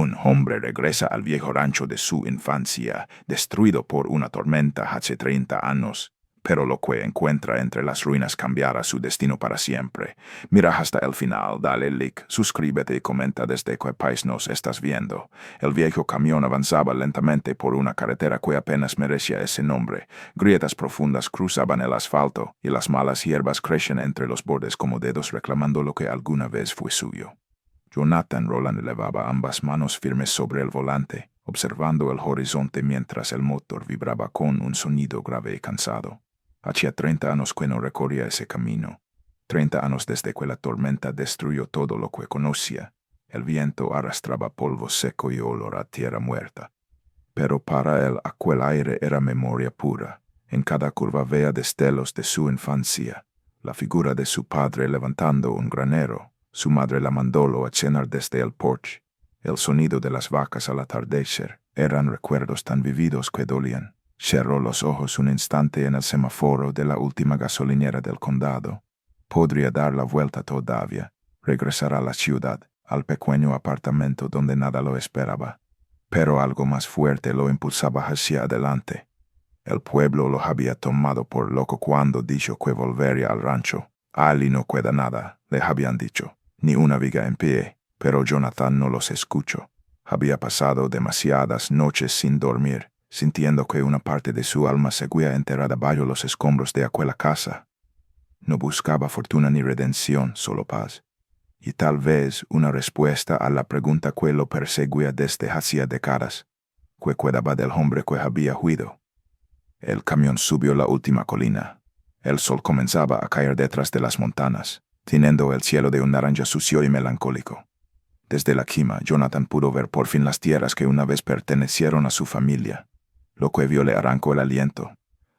Un hombre regresa al viejo rancho de su infancia, destruido por una tormenta hace 30 años. Pero lo que encuentra entre las ruinas cambiará su destino para siempre. Mira hasta el final, dale like, suscríbete y comenta desde qué país nos estás viendo. El viejo camión avanzaba lentamente por una carretera que apenas merecía ese nombre. Grietas profundas cruzaban el asfalto y las malas hierbas crecían entre los bordes como dedos reclamando lo que alguna vez fue suyo. Jonathan Roland elevaba ambas manos firmes sobre el volante, observando el horizonte mientras el motor vibraba con un sonido grave y cansado. Hacía 30 años que no recorría ese camino. 30 años desde que la tormenta destruyó todo lo que conocía. El viento arrastraba polvo seco y olor a tierra muerta. Pero para él aquel aire era memoria pura. En cada curva veía destellos de su infancia. La figura de su padre levantando un granero. Su madre la mandólo a cenar desde el porche. El sonido de las vacas al atardecer. Eran recuerdos tan vividos que dolían. Cerró los ojos un instante en el semáforo de la última gasolinera del condado. Podría dar la vuelta todavía, regresar a la ciudad, al pequeño apartamento donde nada lo esperaba. Pero algo más fuerte lo impulsaba hacia adelante. El pueblo lo había tomado por loco cuando dijo que volvería al rancho. Ali no queda nada, le habían dicho, ni una viga en pie, pero Jonathan no los escuchó. Había pasado demasiadas noches sin dormir, sintiendo que una parte de su alma seguía enterrada bajo los escombros de aquella casa. No buscaba fortuna ni redención, solo paz. Y tal vez una respuesta a la pregunta que lo perseguía desde hacía décadas. ¿Qué quedaba del hombre que había huido? El camión subió la última colina. El sol comenzaba a caer detrás de las montañas, tiñendo el cielo de un naranja sucio y melancólico. Desde la cima, Jonathan pudo ver por fin las tierras que una vez pertenecieron a su familia. Lo que vio le arrancó el aliento.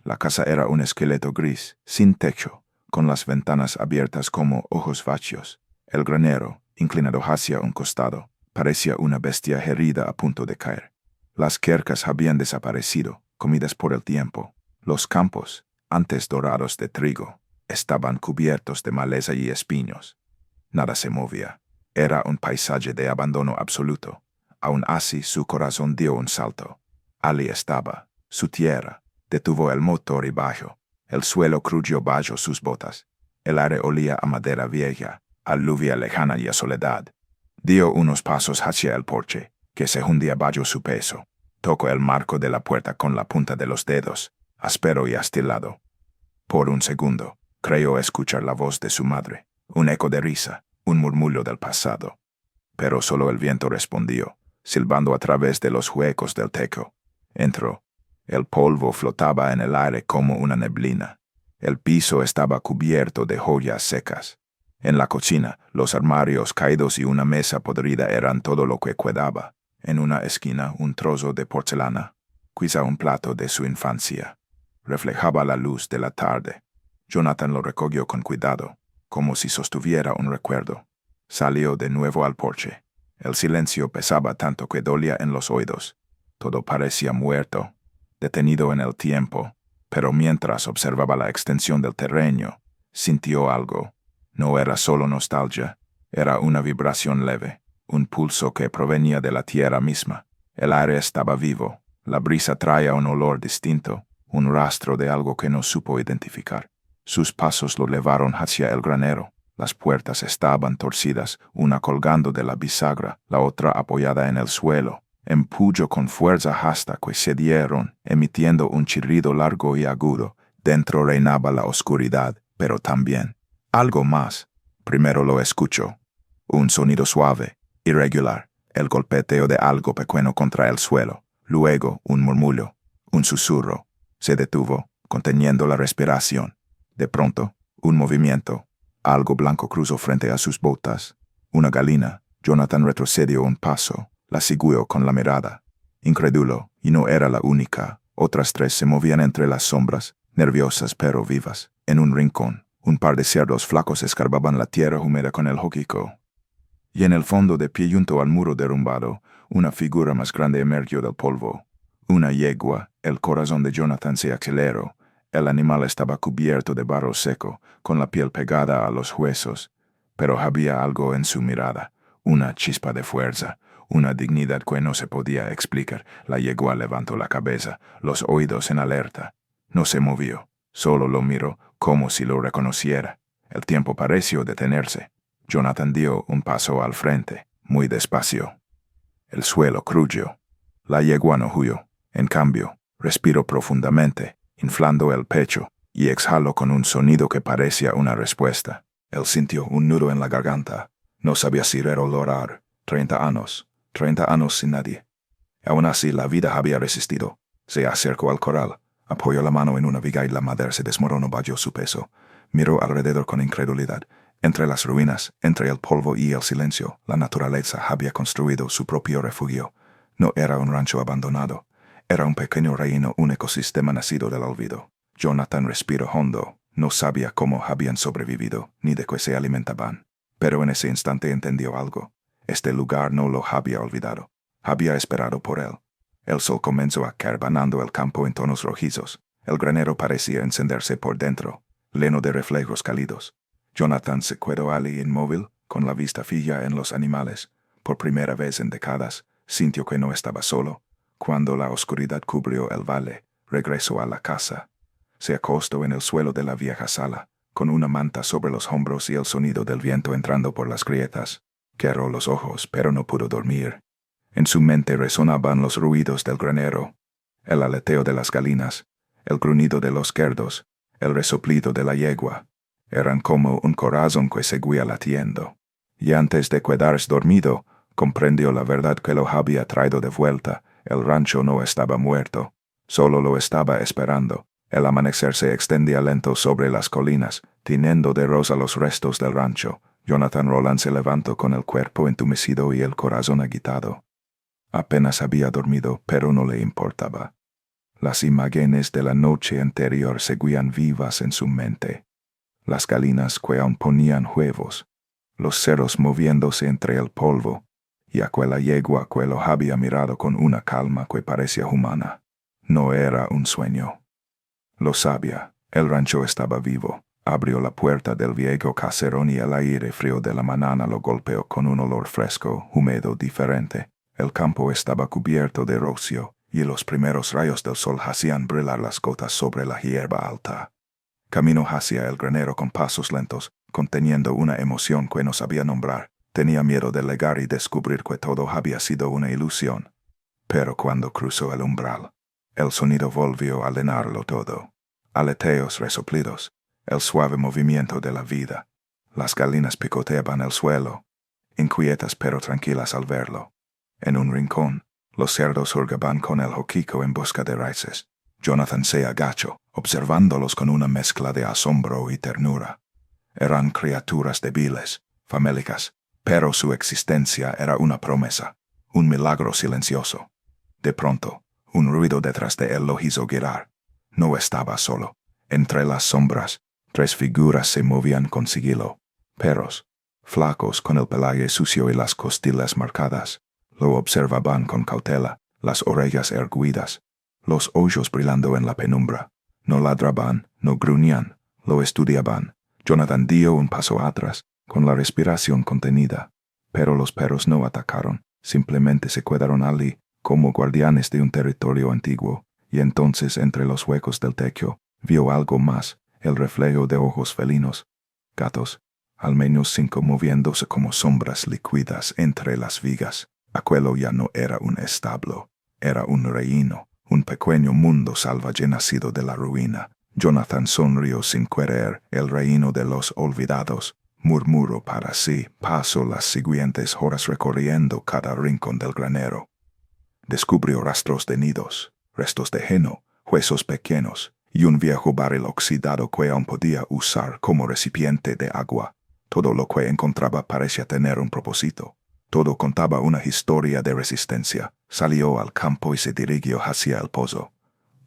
La casa era un esqueleto gris, sin techo, con las ventanas abiertas como ojos vacíos. El granero, inclinado hacia un costado, parecía una bestia herida a punto de caer. Las quercas habían desaparecido, comidas por el tiempo. Los campos, antes dorados de trigo, estaban cubiertos de maleza y espinos. Nada se movía. Era un paisaje de abandono absoluto. Aun así su corazón dio un salto. Ali estaba, su tierra, detuvo el motor y bajó. El suelo crujió bajo sus botas. El aire olía a madera vieja, a lluvia lejana y a soledad. Dio unos pasos hacia el porche, que se hundía bajo su peso. Tocó el marco de la puerta con la punta de los dedos, áspero y astilado. Por un segundo, creyó escuchar la voz de su madre, un eco de risa, un murmullo del pasado. Pero solo el viento respondió, silbando a través de los huecos del techo. Entró. El polvo flotaba en el aire como una neblina. El piso estaba cubierto de joyas secas. En la cocina, los armarios caídos y una mesa podrida eran todo lo que quedaba. En una esquina, un trozo de porcelana, quizá un plato de su infancia. Reflejaba la luz de la tarde. Jonathan lo recogió con cuidado, como si sostuviera un recuerdo. Salió de nuevo al porche. El silencio pesaba tanto que dolía en los oídos. Todo parecía muerto, detenido en el tiempo, pero mientras observaba la extensión del terreno, sintió algo. No era solo nostalgia, era una vibración leve, un pulso que provenía de la tierra misma. El aire estaba vivo, la brisa traía un olor distinto, un rastro de algo que no supo identificar. Sus pasos lo llevaron hacia el granero. Las puertas estaban torcidas, una colgando de la bisagra, la otra apoyada en el suelo. Empujó con fuerza hasta que cedieron, emitiendo un chirrido largo y agudo. Dentro reinaba la oscuridad, pero también algo más. Primero lo escuchó. Un sonido suave, irregular, el golpeteo de algo pequeño contra el suelo. Luego un murmullo, un susurro. Se detuvo, conteniendo la respiración. De pronto, un movimiento. Algo blanco cruzó frente a sus botas. Una galina. Jonathan retrocedió un paso. La siguió con la mirada. Incrédulo, y no era la única. Otras 3 se movían entre las sombras, nerviosas pero vivas. En un rincón, un par de cerdos flacos escarbaban la tierra húmeda con el hocico. Y en el fondo, de pie junto al muro derrumbado, una figura más grande emergió del polvo. Una yegua. El corazón de Jonathan se aceleró. El animal estaba cubierto de barro seco, con la piel pegada a los huesos. Pero había algo en su mirada, una chispa de fuerza, una dignidad que no se podía explicar. La yegua levantó la cabeza, los oídos en alerta. No se movió, solo lo miró como si lo reconociera. El tiempo pareció detenerse. Jonathan dio un paso al frente, muy despacio. El suelo crujió. La yegua no huyó. En cambio, respiró profundamente, inflando el pecho, y exhaló con un sonido que parecía una respuesta. Él sintió un nudo en la garganta. No sabía si reír o llorar. 30 años sin nadie. Aún así, la vida había resistido. Se acercó al corral, apoyó la mano en una viga y la madera se desmoronó bajo su peso. Miró alrededor con incredulidad. Entre las ruinas, entre el polvo y el silencio, la naturaleza había construido su propio refugio. No era un rancho abandonado. Era un pequeño reino, un ecosistema nacido del olvido. Jonathan respiró hondo. No sabía cómo habían sobrevivido, ni de qué se alimentaban. Pero en ese instante entendió algo. Este lugar no lo había olvidado. Había esperado por él. El sol comenzó a caer banando el campo en tonos rojizos. El granero parecía encenderse por dentro, lleno de reflejos cálidos. Jonathan se quedó allí inmóvil, con la vista fija en los animales. Por primera vez en décadas, sintió que no estaba solo. Cuando la oscuridad cubrió el valle, regresó a la casa. Se acostó en el suelo de la vieja sala, con una manta sobre los hombros y el sonido del viento entrando por las grietas. Cerró los ojos, pero no pudo dormir. En su mente resonaban los ruidos del granero, el aleteo de las galinas, el gruñido de los cerdos, el resoplido de la yegua. Eran como un corazón que seguía latiendo. Y antes de quedarse dormido, comprendió la verdad que lo había traído de vuelta. El rancho no estaba muerto, solo lo estaba esperando. El amanecer se extendía lento sobre las colinas, tiñendo de rosa los restos del rancho. Jonathan Roland se levantó con el cuerpo entumecido y el corazón agitado. Apenas había dormido, pero no le importaba. Las imágenes de la noche anterior seguían vivas en su mente. Las galinas que aún ponían huevos, los cerdos moviéndose entre el polvo, y aquella yegua que lo había mirado con una calma que parecía humana. No era un sueño. Lo sabía, el rancho estaba vivo. Abrió la puerta del viejo caserón y el aire frío de la mañana lo golpeó con un olor fresco, húmedo, diferente. El campo estaba cubierto de rocío, y los primeros rayos del sol hacían brillar las gotas sobre la hierba alta. Caminó hacia el granero con pasos lentos, conteniendo una emoción que no sabía nombrar. Tenía miedo de llegar y descubrir que todo había sido una ilusión. Pero cuando cruzó el umbral, el sonido volvió a llenarlo todo. Aleteos, resoplidos, el suave movimiento de la vida. Las galinas picoteaban el suelo, inquietas pero tranquilas al verlo. En un rincón, los cerdos hurgaban con el hocico en busca de raíces. Jonathan se agachó, observándolos con una mezcla de asombro y ternura. Eran criaturas débiles, famélicas, pero su existencia era una promesa, un milagro silencioso. De pronto, un ruido detrás de él lo hizo girar. No estaba solo. Entre las sombras, 3 figuras se movían con sigilo. Perros, flacos con el pelaje sucio y las costillas marcadas. Lo observaban con cautela, las orejas erguidas, los ojos brillando en la penumbra. No ladraban, no gruñían, lo estudiaban. Jonathan dio un paso atrás, con la respiración contenida. Pero los perros no atacaron, simplemente se quedaron allí, como guardianes de un territorio antiguo. Y entonces, entre los huecos del techo, vio algo más, el reflejo de ojos felinos. Gatos, al menos 5 moviéndose como sombras líquidas entre las vigas. Aquello ya no era un establo, era un reino, un pequeño mundo salvaje nacido de la ruina. Jonathan sonrió sin querer. El reino de los olvidados. Murmuró para sí. Pasó las siguientes horas recorriendo cada rincón del granero. Descubrió rastros de nidos, restos de heno, huesos pequeños y un viejo barril oxidado que aún podía usar como recipiente de agua. Todo lo que encontraba parecía tener un propósito. Todo contaba una historia de resistencia. Salió al campo y se dirigió hacia el pozo.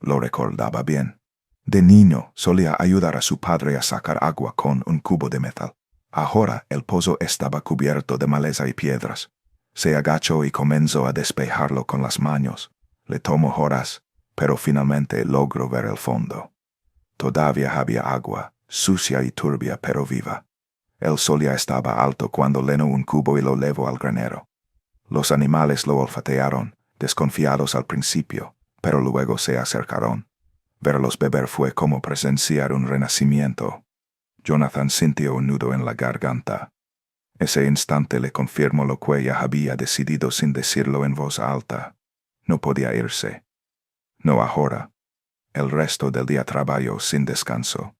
Lo recordaba bien. De niño solía ayudar a su padre a sacar agua con un cubo de metal. Ahora el pozo estaba cubierto de maleza y piedras. Se agachó y comenzó a despejarlo con las manos. Le tomó horas, pero finalmente logró ver el fondo. Todavía había agua, sucia y turbia pero viva. El sol ya estaba alto cuando llenó un cubo y lo llevó al granero. Los animales lo olfatearon, desconfiados al principio, pero luego se acercaron. Verlos beber fue como presenciar un renacimiento. Jonathan sintió un nudo en la garganta. Ese instante le confirmó lo que ella había decidido sin decirlo en voz alta. No podía irse. No ahora. El resto del día trabajó sin descanso.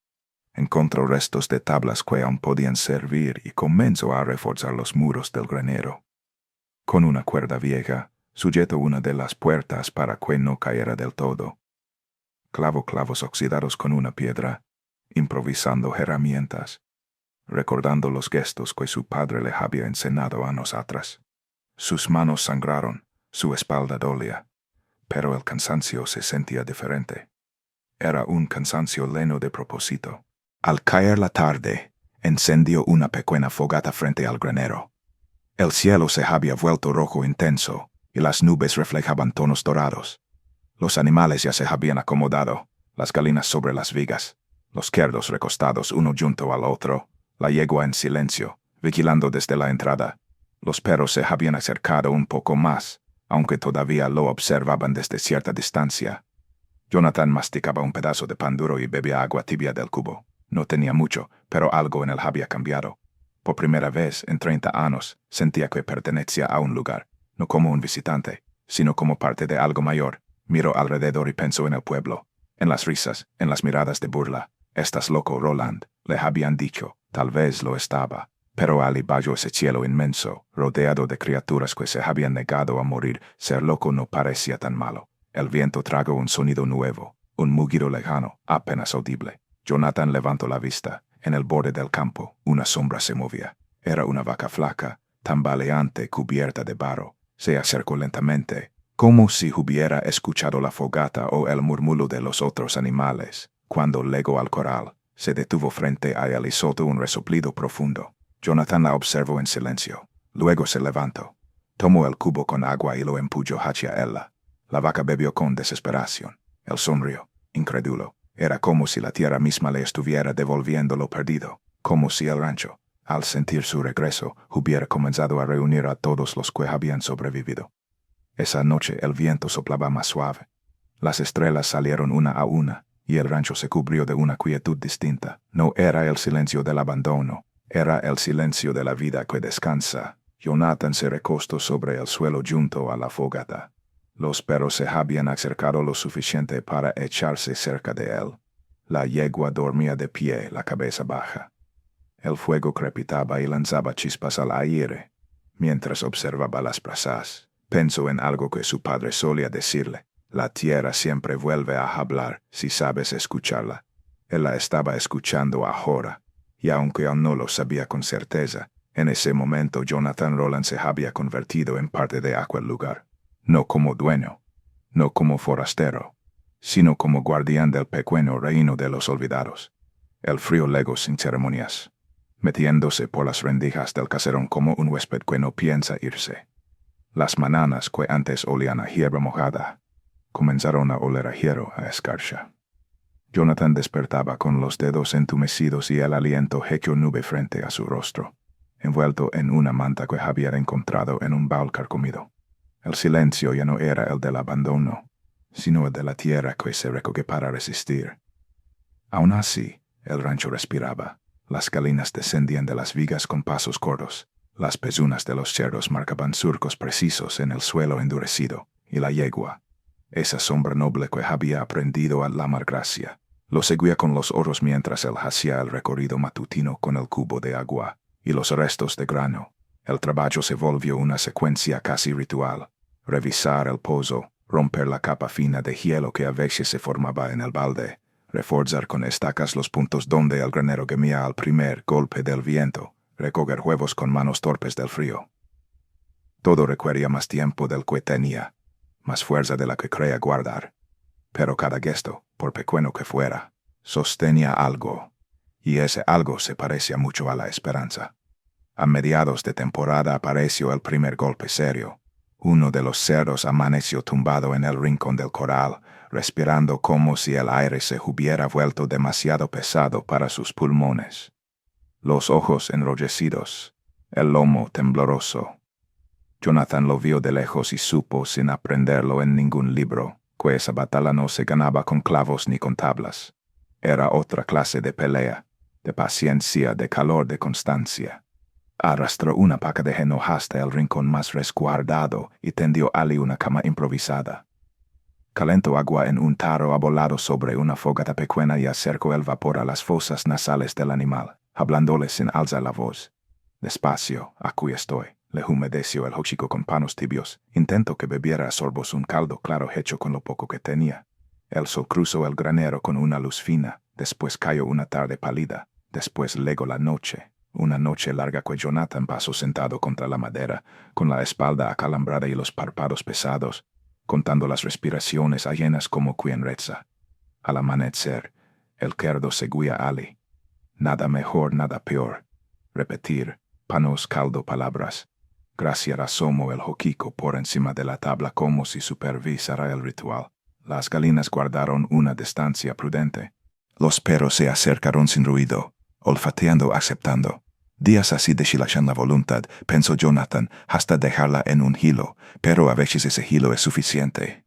Encontró restos de tablas que aún podían servir y comenzó a reforzar los muros del granero. Con una cuerda vieja, sujetó una de las puertas para que no cayera del todo. Clavó clavos oxidados con una piedra, improvisando herramientas, recordando los gestos que su padre le había enseñado años atrás. Sus manos sangraron, su espalda dolía, pero el cansancio se sentía diferente. Era un cansancio lleno de propósito. Al caer la tarde, encendió una pequeña fogata frente al granero. El cielo se había vuelto rojo intenso, y las nubes reflejaban tonos dorados. Los animales ya se habían acomodado, las gallinas sobre las vigas, los cerdos recostados uno junto al otro, la yegua en silencio, vigilando desde la entrada. Los perros se habían acercado un poco más, aunque todavía lo observaban desde cierta distancia. Jonathan masticaba un pedazo de pan duro y bebía agua tibia del cubo. No tenía mucho, pero algo en él había cambiado. Por primera vez en 30 años sentía que pertenecía a un lugar, no como un visitante, sino como parte de algo mayor. Miró alrededor y pensó en el pueblo, en las risas, en las miradas de burla. «Estás loco, Roland», le habían dicho. Tal vez lo estaba, pero al bajo ese cielo inmenso, rodeado de criaturas que se habían negado a morir, ser loco no parecía tan malo. El viento tragó un sonido nuevo, un mugido lejano, apenas audible. Jonathan levantó la vista. En el borde del campo, una sombra se movía. Era una vaca flaca, tambaleante, cubierta de barro. Se acercó lentamente, como si hubiera escuchado la fogata o el murmullo de los otros animales. Cuando llegó al corral, se detuvo frente a él y soltó un resoplido profundo. Jonathan la observó en silencio. Luego se levantó. Tomó el cubo con agua y lo empujó hacia ella. La vaca bebió con desesperación. Él sonrió, incrédulo. Era como si la tierra misma le estuviera devolviendo lo perdido, como si el rancho, al sentir su regreso, hubiera comenzado a reunir a todos los que habían sobrevivido. Esa noche el viento soplaba más suave. Las estrellas salieron una a una, y el rancho se cubrió de una quietud distinta. No era el silencio del abandono, era el silencio de la vida que descansa. Jonathan se recostó sobre el suelo junto a la fogata. Los perros se habían acercado lo suficiente para echarse cerca de él. La yegua dormía de pie, la cabeza baja. El fuego crepitaba y lanzaba chispas al aire. Mientras observaba las brasas, pensó en algo que su padre solía decirle. La tierra siempre vuelve a hablar si sabes escucharla. Él la estaba escuchando ahora, y aunque aún no lo sabía con certeza, en ese momento Jonathan Roland se había convertido en parte de aquel lugar. No como dueño, no como forastero, sino como guardián del pequeño reino de los olvidados. El frío llegó sin ceremonias, metiéndose por las rendijas del caserón como un huésped que no piensa irse. Las mañanas que antes olían a hierba mojada, comenzaron a oler a hierro, a escarcha. Jonathan despertaba con los dedos entumecidos y el aliento hecho nube frente a su rostro, envuelto en una manta que había encontrado en un baúl carcomido. El silencio ya no era el del abandono, sino el de la tierra que se recoge para resistir. Aún así, el rancho respiraba. Las gallinas descendían de las vigas con pasos cortos. Las pezuñas de los cerdos marcaban surcos precisos en el suelo endurecido. Y la yegua, esa sombra noble que había aprendido a lamar gracia, lo seguía con los ojos mientras él hacía el recorrido matutino con el cubo de agua y los restos de grano. El trabajo se volvió una secuencia casi ritual. Revisar el pozo, romper la capa fina de hielo que a veces se formaba en el balde, reforzar con estacas los puntos donde el granero gemía al primer golpe del viento, recoger huevos con manos torpes del frío. Todo requería más tiempo del que tenía, más fuerza de la que creía guardar. Pero cada gesto, por pequeño que fuera, sostenía algo, y ese algo se parecía mucho a la esperanza. A mediados de temporada apareció el primer golpe serio. Uno de los cerdos amaneció tumbado en el rincón del corral, respirando como si el aire se hubiera vuelto demasiado pesado para sus pulmones. Los ojos enrojecidos, el lomo tembloroso. Jonathan lo vio de lejos y supo, sin aprenderlo en ningún libro, que esa batalla no se ganaba con clavos ni con tablas. Era otra clase de pelea, de paciencia, de calor, de constancia. Arrastró una paca de heno hasta el rincón más resguardado y tendió Ali una cama improvisada. Calentó agua en un tarro abolado sobre una fogata pequeña y acercó el vapor a las fosas nasales del animal, hablándole sin alzar la voz. Despacio, aquí estoy. Le humedeció el hocico con panos tibios. Intentó que bebiera a sorbos un caldo claro hecho con lo poco que tenía. El sol cruzó el granero con una luz fina. Después cayó una tarde pálida. Después llegó la noche. Una noche larga que Jonathan pasó sentado contra la madera, con la espalda acalambrada y los párpados pesados, contando las respiraciones allenas como quien reza. Al amanecer, el cerdo seguía a Ali. Nada mejor, nada peor. Repetir, panos, caldo, palabras. Gracias asomó el hocico por encima de la tabla como si supervisara el ritual. Las galinas guardaron una distancia prudente. Los perros se acercaron sin ruido, olfateando, aceptando. Días así deshilachan la voluntad, pensó Jonathan, hasta dejarla en un hilo, pero a veces ese hilo es suficiente.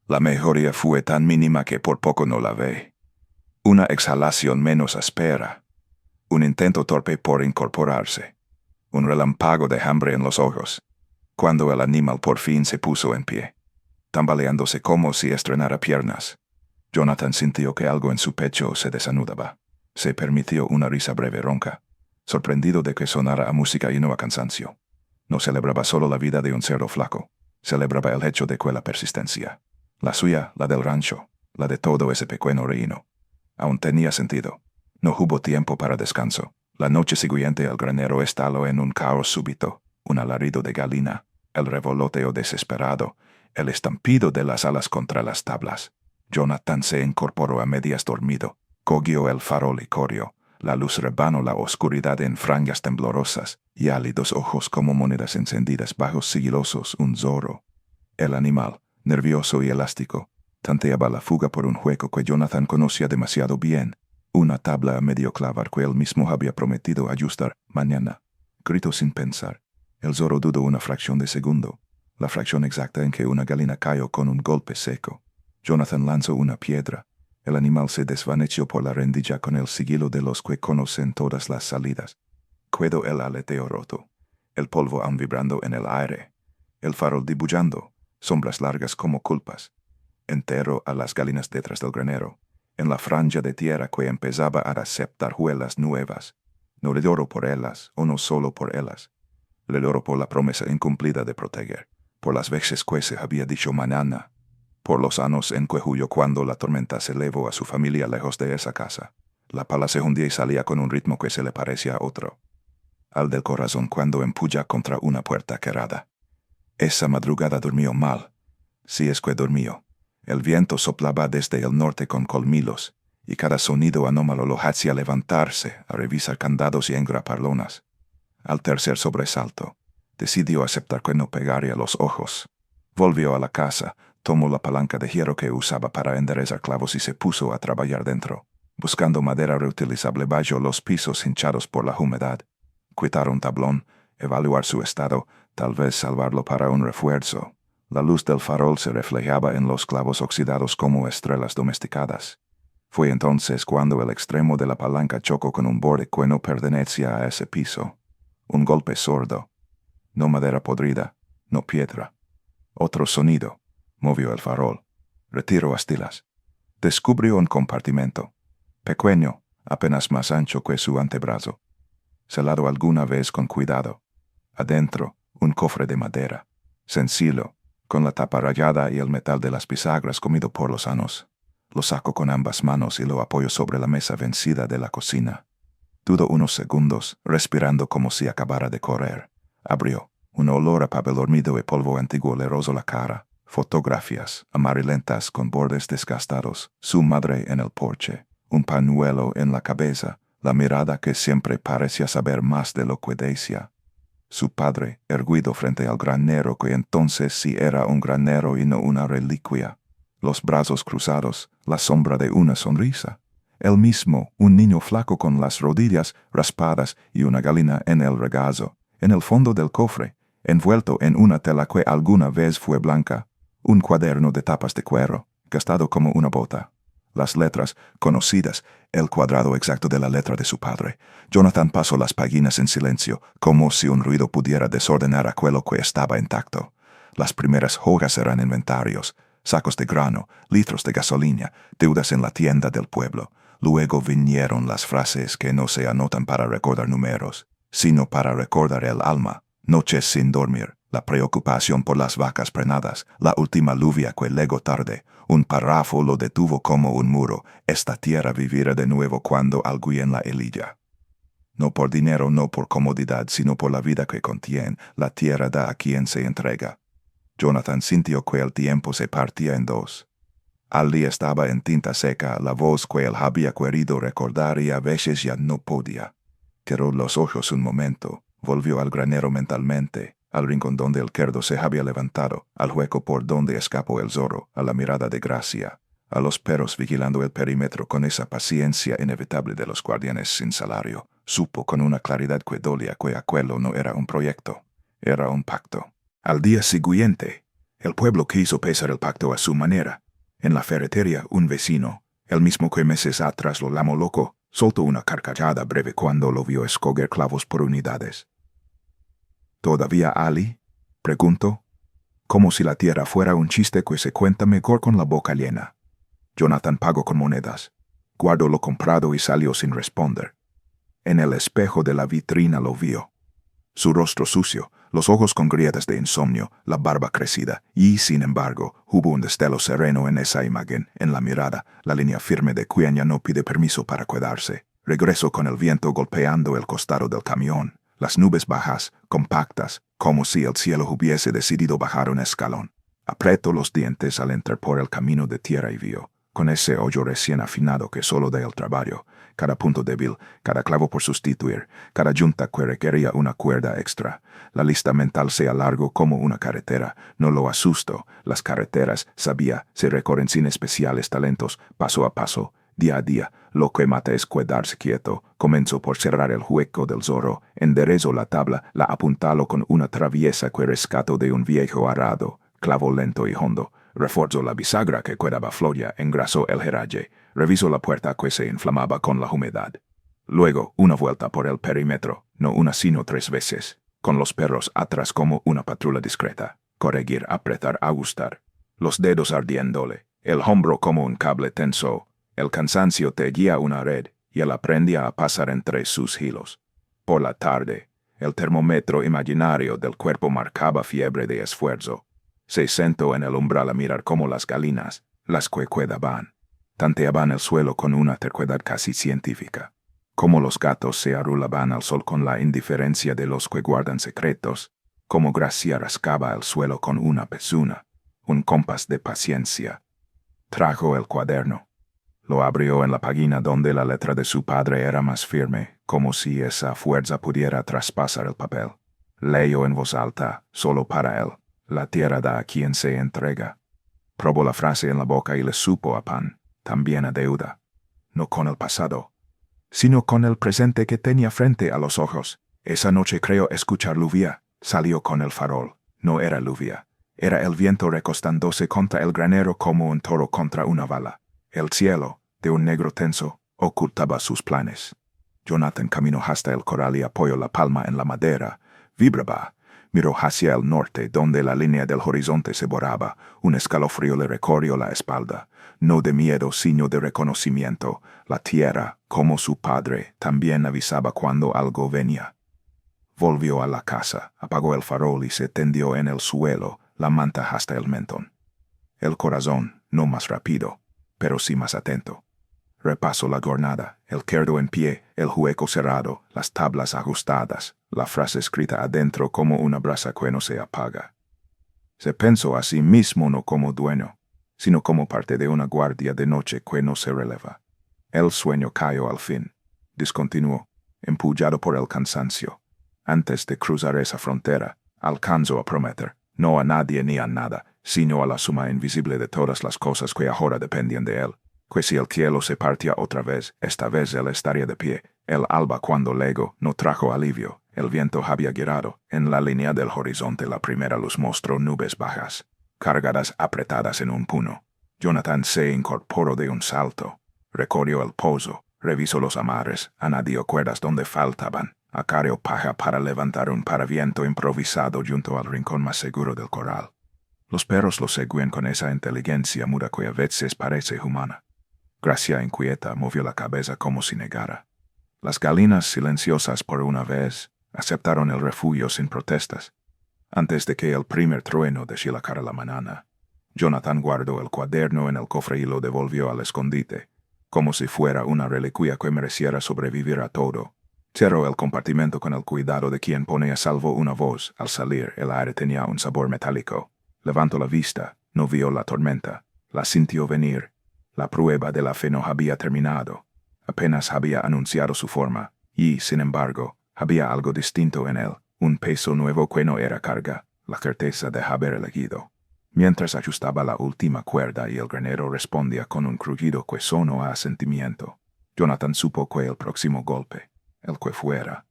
La mejoría fue tan mínima que por poco no la ve. Una exhalación menos áspera. Un intento torpe por incorporarse. Un relámpago de hambre en los ojos. Cuando el animal por fin se puso en pie, tambaleándose como si estrenara piernas, Jonathan sintió que algo en su pecho se desanudaba. Se permitió una risa breve ronca, sorprendido de que sonara a música y no a cansancio. No celebraba solo la vida de un cerdo flaco, celebraba el hecho de que la persistencia, la suya, la del rancho, la de todo ese pequeño reino, aún tenía sentido. No hubo tiempo para descanso. La noche siguiente el granero estaló en un caos súbito, un alarido de galina, el revoloteo desesperado, el estampido de las alas contra las tablas. Jonathan se incorporó a medias dormido, cogió el farol y corrió. La luz rebanó la oscuridad en franjas temblorosas, y álidos ojos como monedas encendidas bajo sigilosos un zorro. El animal, nervioso y elástico, tanteaba la fuga por un juego que Jonathan conocía demasiado bien. Una tabla a medio clavar que él mismo había prometido ajustar mañana. Gritó sin pensar. El zorro dudó una fracción de segundo, la fracción exacta en que una galina cayó con un golpe seco. Jonathan lanzó una piedra. El animal se desvaneció por la rendilla con el sigilo de los que conocen todas las salidas. Quedó el aleteo roto, el polvo aún vibrando en el aire, el farol dibujando, sombras largas como culpas. Entero a las galinas detrás del granero, en la franja de tierra que empezaba a aceptar juelas nuevas. No le lloró por ellas, o no solo por ellas. Le lloró por la promesa incumplida de proteger, por las veces que se había dicho mañana, por los años en que huyó cuando la tormenta se elevó a su familia lejos de esa casa. La pala se hundía y salía con un ritmo que se le parecía a otro, al del corazón cuando empuja contra una puerta cerrada. Esa madrugada durmió mal, si es que durmió. El viento soplaba desde el norte con colmillos, y cada sonido anómalo lo hacía levantarse a revisar candados y engrapar lonas. Al tercer sobresalto, decidió aceptar que no pegaría los ojos. Volvió a la casa, tomó la palanca de hierro que usaba para enderezar clavos y se puso a trabajar dentro, buscando madera reutilizable bajo los pisos hinchados por la humedad. Quitar un tablón, evaluar su estado, tal vez salvarlo para un refuerzo. La luz del farol se reflejaba en los clavos oxidados como estrellas domesticadas. Fue entonces cuando el extremo de la palanca chocó con un borde que no pertenecía a ese piso. Un golpe sordo. No madera podrida, no piedra. Otro sonido. Movió el farol. Retiró astilas. Descubrió un compartimento. Pequeño, apenas más ancho que su antebrazo. Cerrado alguna vez con cuidado. Adentro, un cofre de madera. Sencillo, con la tapa rayada y el metal de las bisagras comido por los años. Lo sacó con ambas manos y lo apoyó sobre la mesa vencida de la cocina. Dudó unos segundos, respirando como si acabara de correr. Abrió. Un olor a papel dormido y polvo antiguo le rozó la cara. Fotografías, amarillentas con bordes desgastados. Su madre en el porche. Un pañuelo en la cabeza. La mirada que siempre parecía saber más de lo que decía. Su padre, erguido frente al granero que entonces sí era un granero y no una reliquia. Los brazos cruzados, la sombra de una sonrisa. Él mismo, un niño flaco con las rodillas raspadas y una galina en el regazo. En el fondo del cofre, envuelto en una tela que alguna vez fue blanca, un cuaderno de tapas de cuero, gastado como una bota. Las letras, conocidas, el cuadrado exacto de la letra de su padre. Jonathan pasó las páginas en silencio, como si un ruido pudiera desordenar aquello que estaba intacto. Las primeras hojas eran inventarios, sacos de grano, litros de gasolina, deudas en la tienda del pueblo. Luego vinieron las frases que no se anotan para recordar números, sino para recordar el alma. Noches sin dormir, la preocupación por las vacas preñadas, la última lluvia que llegó tarde. Un párrafo lo detuvo como un muro. Esta tierra vivirá de nuevo cuando alguien la elija. No por dinero, no por comodidad, sino por la vida que contiene, la tierra da a quien se entrega. Jonathan sintió que el tiempo se partía en dos. Ali estaba en tinta seca, la voz que él había querido recordar y a veces ya no podía. Cerró los ojos un momento, volvió al granero mentalmente, al rincón donde el cerdo se había levantado, al hueco por donde escapó el zorro, a la mirada de Gracia, a los perros vigilando el perímetro con esa paciencia inevitable de los guardianes sin salario. Supo con una claridad que dolía que aquello no era un proyecto, era un pacto. Al día siguiente, el pueblo quiso pesar el pacto a su manera. En la ferretería, un vecino, el mismo que meses atrás lo llamó loco, soltó una carcajada breve cuando lo vio escoger clavos por unidades. ¿Todavía Ali? Preguntó, como si la tierra fuera un chiste que se cuenta mejor con la boca llena. Jonathan pagó con monedas, guardó lo comprado y salió sin responder. En el espejo de la vitrina lo vio. Su rostro sucio, los ojos con grietas de insomnio, la barba crecida, y, sin embargo, hubo un destello sereno en esa imagen, en la mirada, la línea firme de quien ya no pide permiso para cuidarse. Regresó con el viento golpeando el costado del camión, las nubes bajas, compactas, como si el cielo hubiese decidido bajar un escalón. Apretó los dientes al entrar por el camino de tierra y vio, con ese hoyo recién afinado que solo da el trabajo, cada punto débil, cada clavo por sustituir, cada yunta que requería una cuerda extra. La lista mental se alargó como una carretera. No lo asustó. Las carreteras, sabía, se recorren sin especiales talentos, paso a paso, día a día. Lo que mata es quedarse quieto. Comenzó por cerrar el hueco del zorro, enderezó la tabla, la apuntalo con una traviesa que rescató de un viejo arado, clavo lento y hondo. Reforzó la bisagra que quedaba floja, engrasó el herraje, revisó la puerta que se inflamaba con la humedad. Luego, una vuelta por el perímetro, no una sino 3 veces, con los perros atrás como una patrulla discreta. Corregir, apretar, ajustar. Los dedos ardiéndole, el hombro como un cable tenso. El cansancio teñía una red y él aprendía a pasar entre sus hilos. Por la tarde, el termómetro imaginario del cuerpo marcaba fiebre de esfuerzo. Se sentó en el umbral a mirar cómo las galinas, las que cuidaban, tanteaban el suelo con una terquedad casi científica. Cómo los gatos se arrulaban al sol con la indiferencia de los que guardan secretos. Cómo Gracia rascaba el suelo con una pezuna, un compás de paciencia. Trajo el cuaderno. Lo abrió en la página donde la letra de su padre era más firme, como si esa fuerza pudiera traspasar el papel. Leyó en voz alta, solo para él. La tierra da a quien se entrega. Probó la frase en la boca y le supo a pan, también a deuda. No con el pasado, sino con el presente que tenía frente a los ojos. Esa noche creyó escuchar lluvia. Salió con el farol. No era lluvia. Era el viento recostándose contra el granero como un toro contra una bala. El cielo, de un negro tenso, ocultaba sus planes. Jonathan caminó hasta el corral y apoyó la palma en la madera. Vibraba. Miró hacia el norte, donde la línea del horizonte se borraba. Un escalofrío le recorrió la espalda. No de miedo, sino de reconocimiento. La tierra, como su padre, también avisaba cuando algo venía. Volvió a la casa, apagó el farol y se tendió en el suelo, la manta hasta el mentón. El corazón, no más rápido, pero sí más atento. Repasó la jornada, el cerdo en pie, el hueco cerrado, las tablas ajustadas, la frase escrita adentro como una brasa que no se apaga. Se pensó a sí mismo no como dueño, sino como parte de una guardia de noche que no se releva. El sueño cayó al fin. Discontinuó, empullado por el cansancio. Antes de cruzar esa frontera, alcanzó a prometer, no a nadie ni a nada, sino a la suma invisible de todas las cosas que ahora dependían de él, que si el cielo se partía otra vez, esta vez él estaría de pie. El alba cuando llegó no trajo alivio, El viento había girado. En la línea del horizonte la primera luz mostró nubes bajas, cargadas apretadas en un puno. Jonathan se incorporó de un salto. Recorrió el pozo, revisó los amarres, añadió cuerdas donde faltaban, acarreó paja para levantar un paraviento improvisado junto al rincón más seguro del corral. Los perros lo seguían con esa inteligencia muda que a veces parece humana. Gracia inquieta movió la cabeza como si negara. Las galinas, silenciosas por una vez, aceptaron el refugio sin protestas. Antes de que el primer trueno deshilacara la mañana, Jonathan guardó el cuaderno en el cofre y lo devolvió al escondite, como si fuera una reliquia que mereciera sobrevivir a todo. Cerró el compartimento con el cuidado de quien pone a salvo una voz. Al salir, el aire tenía un sabor metálico. Levantó la vista, no vio la tormenta, la sintió venir. La prueba de la fe no había terminado. Apenas había anunciado su forma, y, sin embargo, había algo distinto en él, un peso nuevo que no era carga, la certeza de haber elegido. Mientras ajustaba la última cuerda y el granero respondía con un crujido que sonó a asentimiento, Jonathan supo que el próximo golpe, el que fuera,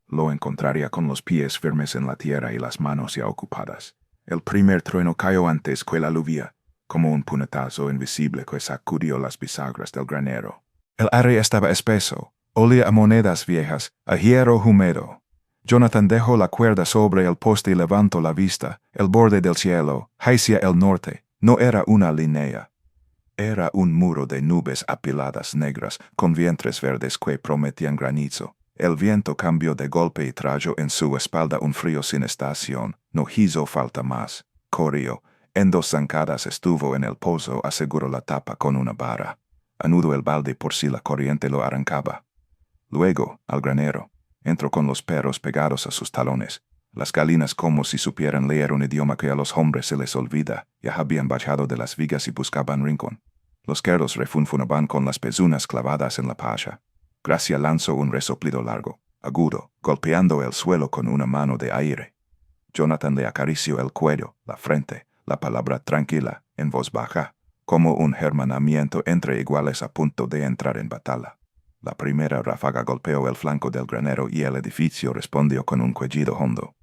lo encontraría con los pies firmes en la tierra y las manos ya ocupadas. El primer trueno cayó antes que la lluvia, como un puñetazo invisible que sacudió las bisagras del granero. El aire estaba espeso, olía a monedas viejas, a hierro húmedo. Jonathan dejó la cuerda sobre el poste y levantó la vista. El borde del cielo, hacia el norte, no era una línea. Era un muro de nubes apiladas negras con vientres verdes que prometían granizo. El viento cambió de golpe y trajo en su espalda un frío sin estación. No hizo falta más. Corrió. En 2 zancadas estuvo en el pozo, aseguró la tapa con una vara. Anudó el balde por si la corriente lo arrancaba. Luego, al granero, entró con los perros pegados a sus talones. Las galinas, como si supieran leer un idioma que a los hombres se les olvida, ya habían bajado de las vigas y buscaban rincón. Los cerdos refunfunaban con las pezuñas clavadas en la paja. Gracia lanzó un resoplido largo, agudo, golpeando el suelo con una mano de aire. Jonathan le acarició el cuello, la frente, la palabra tranquila, en voz baja, como un hermanamiento entre iguales a punto de entrar en batalla. La primera ráfaga golpeó el flanco del granero y el edificio respondió con un cuellido hondo.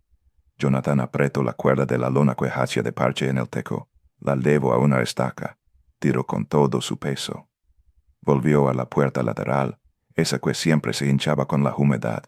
Jonathan apretó la cuerda de la lona que hacía de parche en el teco, la llevó a una estaca, tiró con todo su peso. Volvió a la puerta lateral, esa que siempre se hinchaba con la humedad,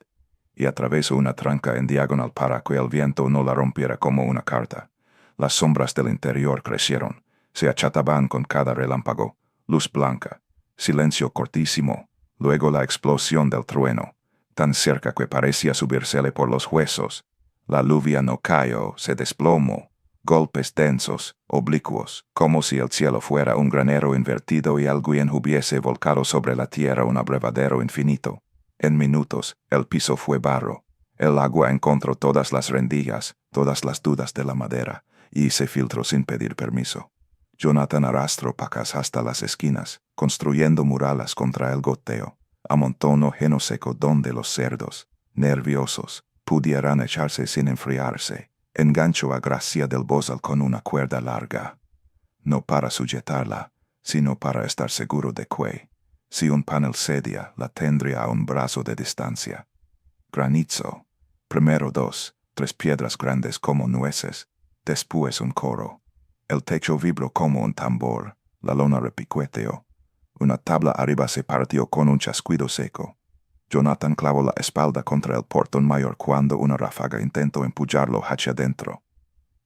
y atravesó una tranca en diagonal para que el viento no la rompiera como una carta. Las sombras del interior crecieron, se achataban con cada relámpago, luz blanca, silencio cortísimo, luego la explosión del trueno, tan cerca que parecía subírsele por los huesos. La lluvia no cayó, se desplomó, golpes densos, oblicuos, como si el cielo fuera un granero invertido y alguien hubiese volcado sobre la tierra un abrevadero infinito. En minutos, el piso fue barro. El agua encontró todas las rendijas, todas las dudas de la madera, y se filtró sin pedir permiso. Jonathan arrastró pacas hasta las esquinas, construyendo murallas contra el goteo. Amontonó heno seco donde los cerdos, nerviosos, pudieran echarse sin enfriarse. Enganchó a Gracia del bozal con una cuerda larga. No para sujetarla, sino para estar seguro de que, si un panel cedía, la tendría a un brazo de distancia. Granizo. Primero 2, 3 piedras grandes como nueces, después un coro. El techo vibró como un tambor, la lona repiqueteó. Una tabla arriba se partió con un chasquido seco. Jonathan clavó la espalda contra el portón mayor cuando una ráfaga intentó empujarlo hacia adentro.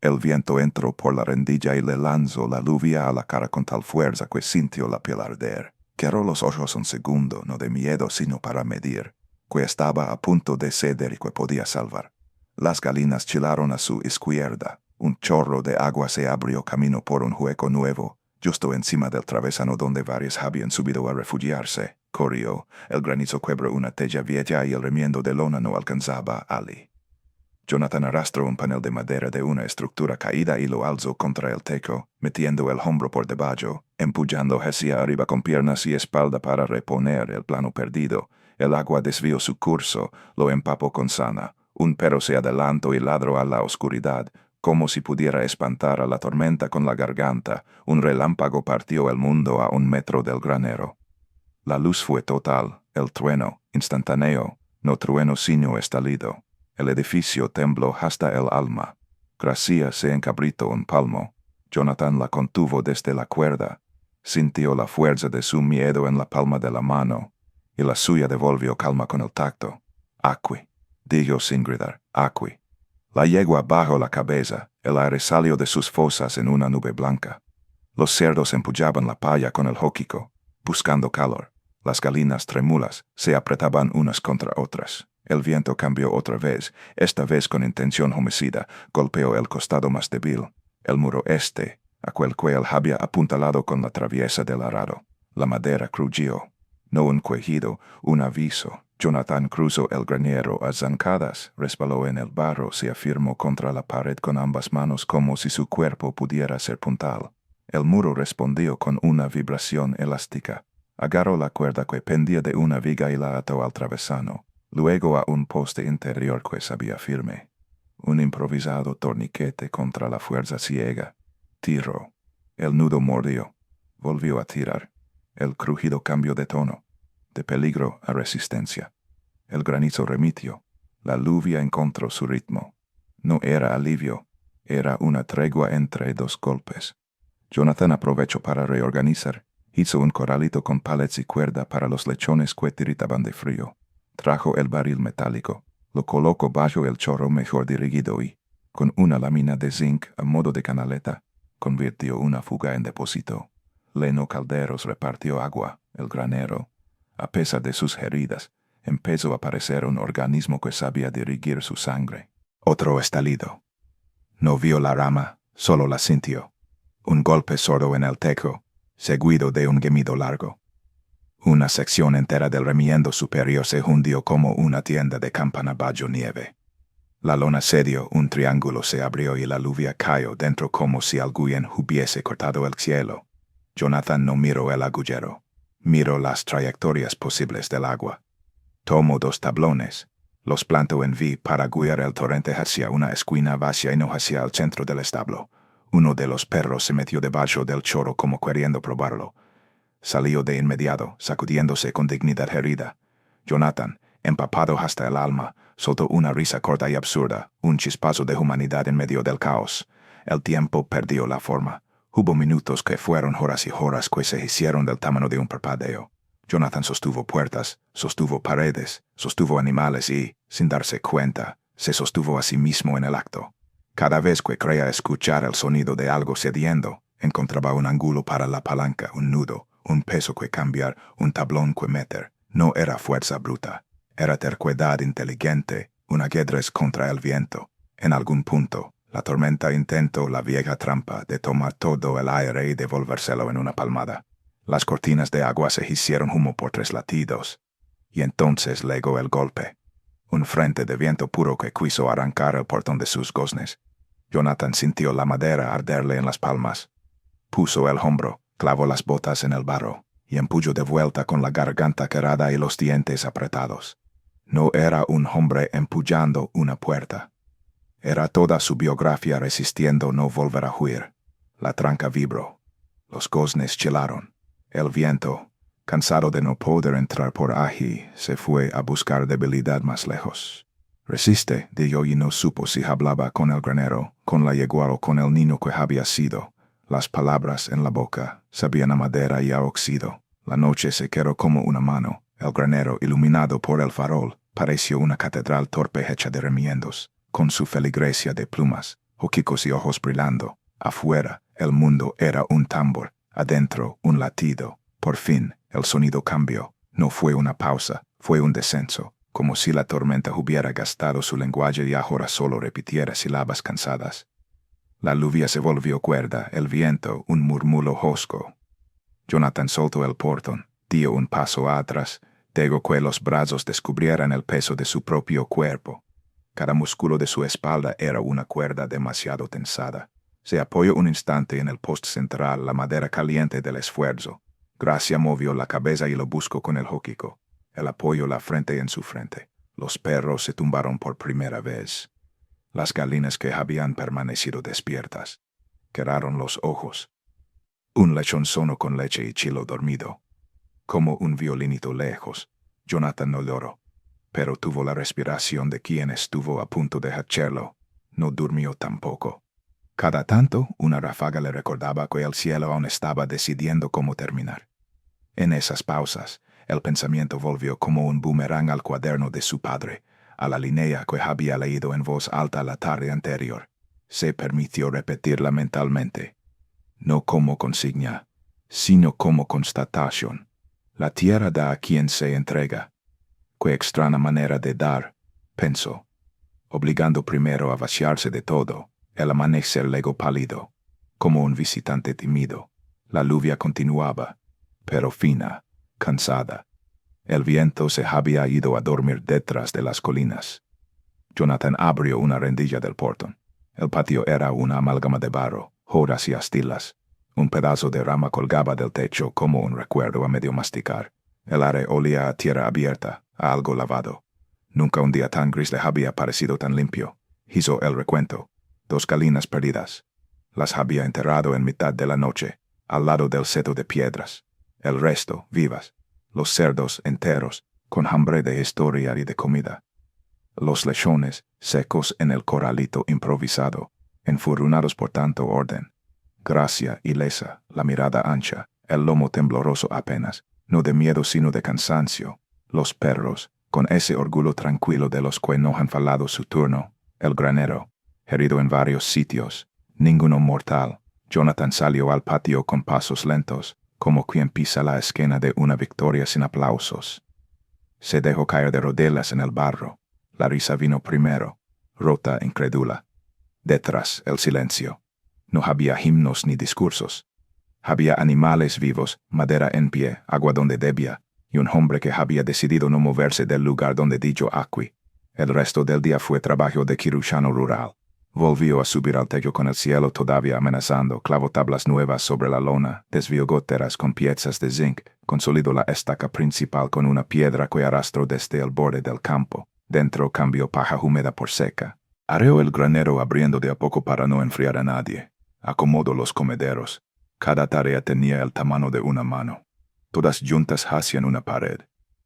El viento entró por la rendilla y le lanzó la lluvia a la cara con tal fuerza que sintió la piel arder. Cerró los ojos un segundo, no de miedo sino para medir, que estaba a punto de ceder y que podía salvar. Las galinas chilaron a su izquierda. Un chorro de agua se abrió camino por un hueco nuevo, justo encima del travesano donde varios habían subido a refugiarse. Corrió, el granizo quebró una tella vieja y el remiendo de lona no alcanzaba a Ali. Jonathan arrastró un panel de madera de una estructura caída y lo alzó contra el techo, metiendo el hombro por debajo, empujando hacia arriba con piernas y espalda para reponer el plano perdido. El agua desvió su curso, lo empapó con sana. Un perro se adelantó y ladró a la oscuridad, como si pudiera espantar a la tormenta con la garganta. Un relámpago partió el mundo a 1 metro del granero. La luz fue total, el trueno, instantáneo, no trueno sino estallido. El edificio tembló hasta el alma. Gracia se encabritó un palmo. Jonathan la contuvo desde la cuerda. Sintió la fuerza de su miedo en la palma de la mano, y la suya devolvió calma con el tacto. Aquí, dijo sin gritar, aquí. La yegua bajó la cabeza, el aire salió de sus fosas en una nube blanca. Los cerdos empujaban la palla con el jóquico, buscando calor. Las galinas trémulas se apretaban unas contra otras. El viento cambió otra vez, esta vez con intención homicida, golpeó el costado más débil, el muro este, a cual había apuntalado con la traviesa del arado. La madera crujió. No un quejido, un aviso. Jonathan cruzó el granero a zancadas, resbaló en el barro, se afirmó contra la pared con ambas manos como si su cuerpo pudiera ser puntal. El muro respondió con una vibración elástica. Agarró la cuerda que pendía de una viga y la ató al travesano, luego a un poste interior que sabía firme. Un improvisado torniquete contra la fuerza ciega. Tiró. El nudo mordió. Volvió a tirar. El crujido cambió de tono. De peligro a resistencia. El granizo remitió. La lluvia encontró su ritmo. No era alivio. Era una tregua entre dos golpes. Jonathan aprovechó para reorganizar. Hizo un corralito con palets y cuerda para los lechones que tiritaban de frío. Trajo el barril metálico. Lo colocó bajo el chorro mejor dirigido y, con una lámina de zinc a modo de canaleta, convirtió una fuga en depósito. Leno Calderos repartió agua, el granero. A pesar de sus heridas, empezó a parecer un organismo que sabía dirigir su sangre. Otro estallido. No vio la rama, solo la sintió. Un golpe sordo en el techo, seguido de un gemido largo. Una sección entera del remiendo superior se hundió como una tienda de campana bajo nieve. La lona cedió, un triángulo se abrió y la lluvia cayó dentro como si alguien hubiese cortado el cielo. Jonathan no miró el agullero. Miró las trayectorias posibles del agua. Tomó 2 tablones. Los plantó en V para guiar el torrente hacia una esquina vacía y no hacia el centro del establo. Uno de los perros se metió debajo del chorro como queriendo probarlo. Salió de inmediato, sacudiéndose con dignidad herida. Jonathan, empapado hasta el alma, soltó una risa corta y absurda, un chispazo de humanidad en medio del caos. El tiempo perdió la forma. Hubo minutos que fueron horas y horas que se hicieron del tamaño de un parpadeo. Jonathan sostuvo puertas, sostuvo paredes, sostuvo animales y, sin darse cuenta, se sostuvo a sí mismo en el acto. Cada vez que creía escuchar el sonido de algo cediendo, encontraba un ángulo para la palanca, un nudo, un peso que cambiar, un tablón que meter. No era fuerza bruta, era terquedad inteligente, un ajedrez contra el viento. En algún punto, la tormenta intentó la vieja trampa de tomar todo el aire y devolvérselo en una palmada. Las cortinas de agua se hicieron humo por 3 latidos. Y entonces legó el golpe. Un frente de viento puro que quiso arrancar el portón de sus goznes. Jonathan sintió la madera arderle en las palmas. Puso el hombro, clavó las botas en el barro, y empujó de vuelta con la garganta quebrada y los dientes apretados. No era un hombre empujando una puerta. Era toda su biografía resistiendo no volver a huir. La tranca vibró. Los goznes chilaron. El viento, cansado de no poder entrar por allí, se fue a buscar debilidad más lejos. Resiste, dijo y no supo si hablaba con el granero, con la yegua o con el niño que había sido. Las palabras en la boca sabían a madera y a óxido. La noche se quedó como una mano. El granero, iluminado por el farol, pareció una catedral torpe hecha de remiendos, con su feligresía de plumas, joquicos y ojos brillando. Afuera, el mundo era un tambor. Adentro, un latido. Por fin, el sonido cambió. No fue una pausa, fue un descenso, como si la tormenta hubiera gastado su lenguaje y ahora solo repitiera sílabas cansadas. La lluvia se volvió cuerda, el viento un murmullo hosco. Jonathan soltó el portón, dio un paso atrás, dejó que los brazos descubrieran el peso de su propio cuerpo. Cada músculo de su espalda era una cuerda demasiado tensada. Se apoyó un instante en el poste central, la madera caliente del esfuerzo. Gracia movió la cabeza y lo buscó con el jóquico. Él apoyó la frente en su frente. Los perros se tumbaron por primera vez. Las galinas que habían permanecido despiertas. Cerraron los ojos. Un lechón sonó con leche y chilo dormido. Como un violinito lejos. Jonathan no lloró. pero tuvo la respiración de quien estuvo a punto de hacerlo. No durmió tampoco. Cada tanto, una ráfaga le recordaba que el cielo aún estaba decidiendo cómo terminar. En esas pausas, el pensamiento volvió como un boomerang al cuaderno de su padre, a la línea que había leído en voz alta la tarde anterior. Se permitió repetirla mentalmente, no como consigna, sino como constatación. La tierra da a quien se entrega. Qué extraña manera de dar, pensó, obligando primero a vaciarse de todo. El amanecer legó pálido, como un visitante tímido. La lluvia continuaba, pero fina, cansada. El viento se había ido a dormir detrás de las colinas. Jonathan abrió una rendilla del portón. El patio era una amálgama de barro, hojas y astilas. Un pedazo de rama colgaba del techo como un recuerdo a medio masticar. El aire olía a tierra abierta, a algo lavado. Nunca un día tan gris le había parecido tan limpio. Hizo el recuento. 2 galinas perdidas. Las había enterrado en mitad de la noche, al lado del seto de piedras. El resto, vivas. Los cerdos enteros, con hambre de historia y de comida. Los lechones, secos en el corralito improvisado, enfurrunados por tanto orden. Gracia ilesa, la mirada ancha, el lomo tembloroso apenas, no de miedo sino de cansancio. Los perros, con ese orgullo tranquilo de los que no han falado su turno. El granero, herido en varios sitios, ninguno mortal. Jonathan salió al patio con pasos lentos, como quien pisa la esquina de una victoria sin aplausos. Se dejó caer de rodillas en el barro. La risa vino primero, rota, incrédula. Detrás, el silencio. No había himnos ni discursos. Había animales vivos, madera en pie, agua donde debía, y un hombre que había decidido no moverse del lugar donde dijo acqui. El resto del día fue trabajo de kirurgiano rural. Volvió a subir al techo con el cielo todavía amenazando, clavó tablas nuevas sobre la lona, desvió goteras con piezas de zinc, consolidó la estaca principal con una piedra que arrastró desde el borde del campo. Dentro cambió paja húmeda por seca. Areó el granero abriendo de a poco para no enfriar a nadie. Acomodó los comederos. Cada tarea tenía el tamaño de una mano. Todas juntas hacían una pared.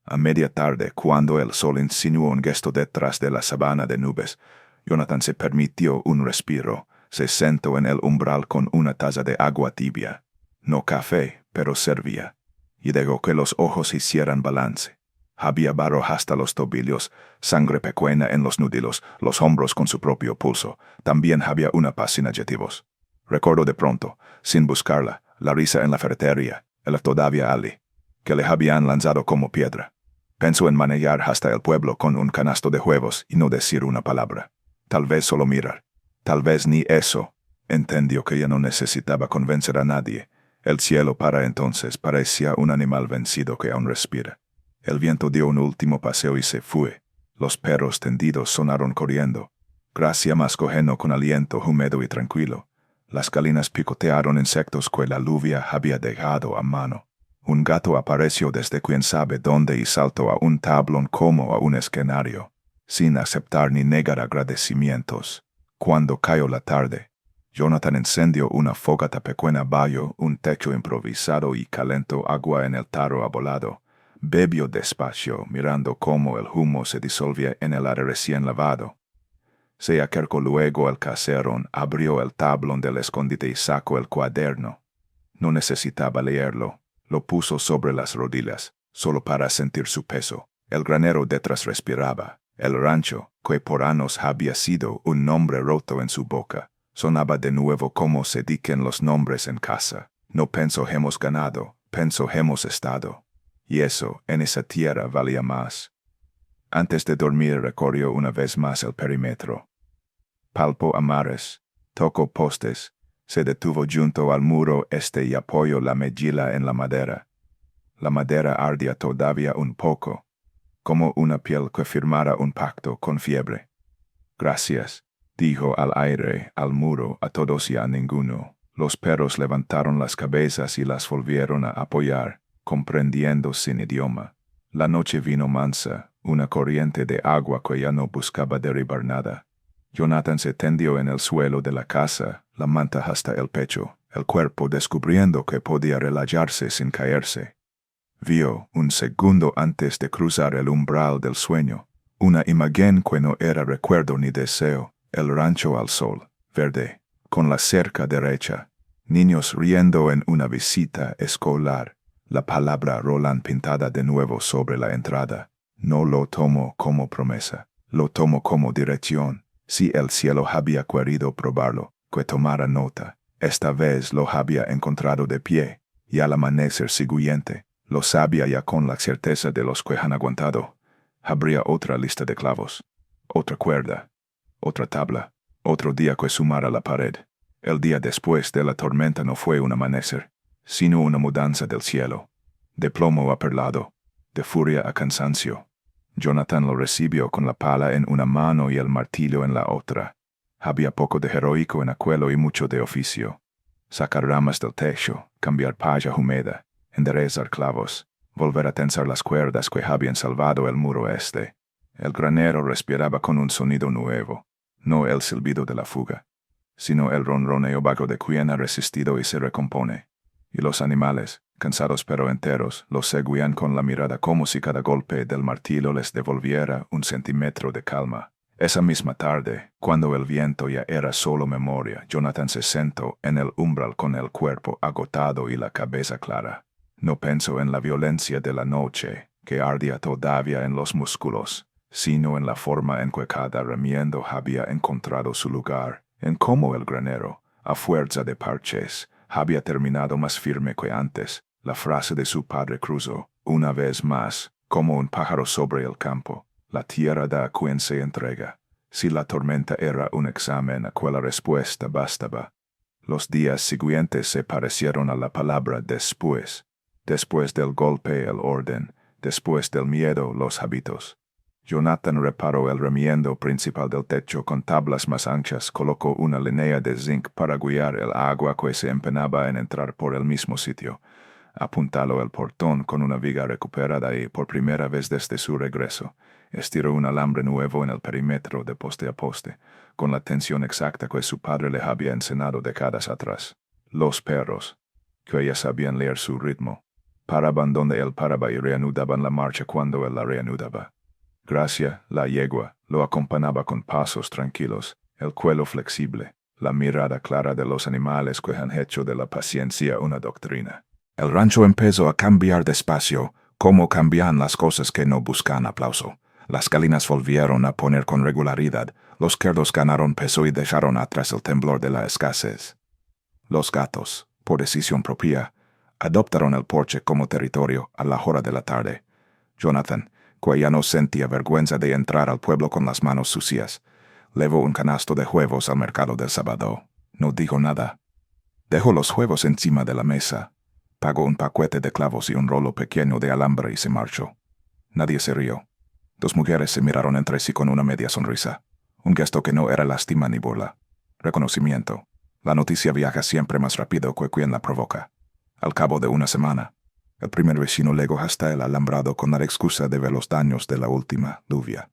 A media tarde, cuando el sol insinuó un gesto detrás de la sabana de nubes, Jonathan se permitió un respiro. Se sentó en el umbral con una taza de agua tibia. No café, pero servía. Y dejó que los ojos hicieran balance. Había barro hasta los tobillos, sangre pequeña en los nudillos, los hombros con su propio pulso. También había una paz sin adjetivos. Recordó de pronto, sin buscarla, la risa en la ferretería, el todavía Ali, que le habían lanzado como piedra. Pensó en manejar hasta el pueblo con un canasto de huevos y no decir una palabra. Tal vez solo mirar. Tal vez ni eso. Entendió que ya no necesitaba convencer a nadie. El cielo para entonces parecía un animal vencido que aún respira. El viento dio un último paseo y se fue. Los perros tendidos sonaron corriendo. Gracia mascó heno con aliento húmedo y tranquilo. Las galinas picotearon insectos que la lluvia había dejado a mano. Un gato apareció desde quién sabe dónde y saltó a un tablón como a un escenario, sin aceptar ni negar agradecimientos. Cuando cayó la tarde, Jonathan encendió una fogata pequeña bajo un techo improvisado y calentó agua en el tarro abolado. Bebió despacio, mirando cómo el humo se disolvía en el aire recién lavado. Se acercó luego al caserón, abrió el tablón del escondite y sacó el cuaderno. No necesitaba leerlo. Lo puso sobre las rodillas, solo para sentir su peso. El granero detrás respiraba. El rancho, que por años había sido un nombre roto en su boca, sonaba de nuevo como se dicen los nombres en casa. No pensó hemos ganado, pensó hemos estado. Y eso, en esa tierra, valía más. Antes de dormir recorrió una vez más el perímetro. Palpó amares, tocó postes, se detuvo junto al muro este y apoyó la mejilla en la madera. La madera ardía todavía un poco, como una piel que firmara un pacto con fiebre. Gracias, dijo al aire, al muro, a todos y a ninguno. Los perros levantaron las cabezas y las volvieron a apoyar, comprendiendo sin idioma. La noche vino mansa, una corriente de agua que ya no buscaba derribar nada. Jonathan se tendió en el suelo de la casa, la manta hasta el pecho, el cuerpo descubriendo que podía relajarse sin caerse. Vio, un segundo antes de cruzar el umbral del sueño, Una imagen que no era recuerdo ni deseo, el rancho al sol, verde, con la cerca derecha, niños riendo en una visita escolar, la palabra Roland pintada de nuevo sobre la entrada. No lo tomo como promesa, lo tomo como dirección. Si el cielo había querido probarlo, que tomara nota. Esta vez lo había encontrado de pie, y al amanecer siguiente, lo sabía ya con la certeza de los que han aguantado. Habría otra lista de clavos, otra cuerda, otra tabla, otro día que sumar a la pared. El día después de la tormenta no fue un amanecer, sino una mudanza del cielo, de plomo a perlado, de furia a cansancio. Jonathan lo recibió con la pala en una mano y el martillo en la otra. Había poco de heroico en aquello y mucho de oficio. Sacar ramas del techo, cambiar palla húmeda, enderezar clavos, volver a tensar las cuerdas que habían salvado el muro este. El granero respiraba con un sonido nuevo, no el silbido de la fuga, sino el ronroneo vago de quien ha resistido y se recompone. Y los animales, cansados pero enteros, los seguían con la mirada como si cada golpe del martillo les devolviera un centímetro de calma. Esa misma tarde, cuando el viento ya era solo memoria, Jonathan se sentó en el umbral con el cuerpo agotado y la cabeza clara. No pensó en la violencia de la noche, que ardía todavía en los músculos, sino en la forma en que cada remiendo había encontrado su lugar, en cómo el granero, a fuerza de parches, había terminado más firme que antes. La frase de su padre cruzó, una vez más, como un pájaro sobre el campo. La tierra da a quien se entrega. Si la tormenta era un examen, aquella respuesta bastaba. Los días siguientes se parecieron a la palabra después. Después del golpe el orden, después del miedo los hábitos. Jonathan reparó el remiendo principal del techo con tablas más anchas, colocó una línea de zinc para guiar el agua que se empeñaba en entrar por el mismo sitio. Apuntaló el portón con una viga recuperada y, por primera vez desde su regreso, estiró un alambre nuevo en el perímetro de poste a poste, con la tensión exacta que su padre le había enseñado décadas atrás. Los perros, que ya sabían leer su ritmo, paraban donde él paraba y reanudaban la marcha cuando él la reanudaba. Gracia, la yegua, lo acompañaba con pasos tranquilos, el cuello flexible, la mirada clara de los animales que han hecho de la paciencia una doctrina. El rancho empezó a cambiar despacio, como cambian las cosas que no buscan aplauso. Las gallinas volvieron a poner con regularidad, los cerdos ganaron peso y dejaron atrás el temblor de la escasez. Los gatos, por decisión propia, adoptaron el porche como territorio a la hora de la tarde. Jonathan, que ya no sentía vergüenza de entrar al pueblo con las manos sucias, llevó un canasto de huevos al mercado del sábado. No dijo nada. Dejó los huevos encima de la mesa, pagó un paquete de clavos y un rolo pequeño de alambre y se marchó. Nadie se rió. Dos mujeres se miraron entre sí con una media sonrisa, un gesto que no era lástima ni burla. Reconocimiento. La noticia viaja siempre más rápido que quien la provoca. Al cabo de una semana, el primer vecino llegó hasta el alambrado con la excusa de ver los daños de la última lluvia.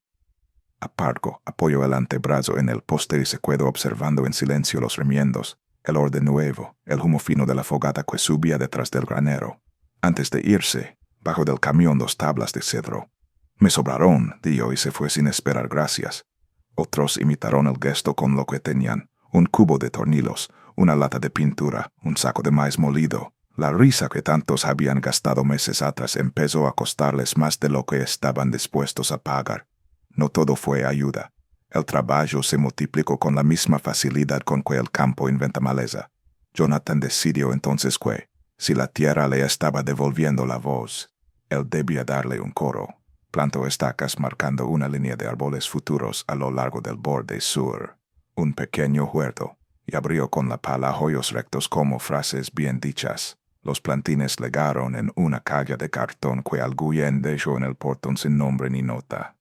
Aparco apoyó el antebrazo en el poste y se quedó observando en silencio los remiendos, el orden nuevo, el humo fino de la fogata que subía detrás del granero. Antes de irse, bajó del camión 2 tablas de cedro. Me sobraron, dijo y se fue sin esperar gracias. Otros imitaron el gesto con lo que tenían: un cubo de tornillos, una lata de pintura, un saco de maíz molido. La risa que tantos habían gastado meses atrás empezó a costarles más de lo que estaban dispuestos a pagar. No todo fue ayuda. El trabajo se multiplicó con la misma facilidad con que el campo inventa maleza. Jonathan decidió entonces que, si la tierra le estaba devolviendo la voz, él debía darle un coro. Plantó estacas marcando una línea de árboles futuros a lo largo del borde sur, un pequeño huerto, y abrió con la pala hoyos rectos como frases bien dichas. Los plantines legaron en una caja de cartón que alguien dejó en el portón sin nombre ni nota.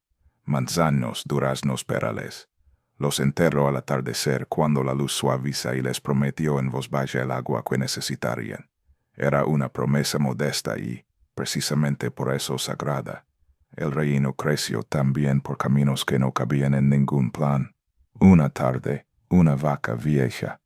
Manzanos, duraznos, perales. Los enterró al atardecer cuando la luz suaviza y les prometió en voz baja el agua que necesitarían. Era una promesa modesta y, precisamente por eso, sagrada. El reino creció también por caminos que no cabían en ningún plan. Una tarde, una vaca vieja,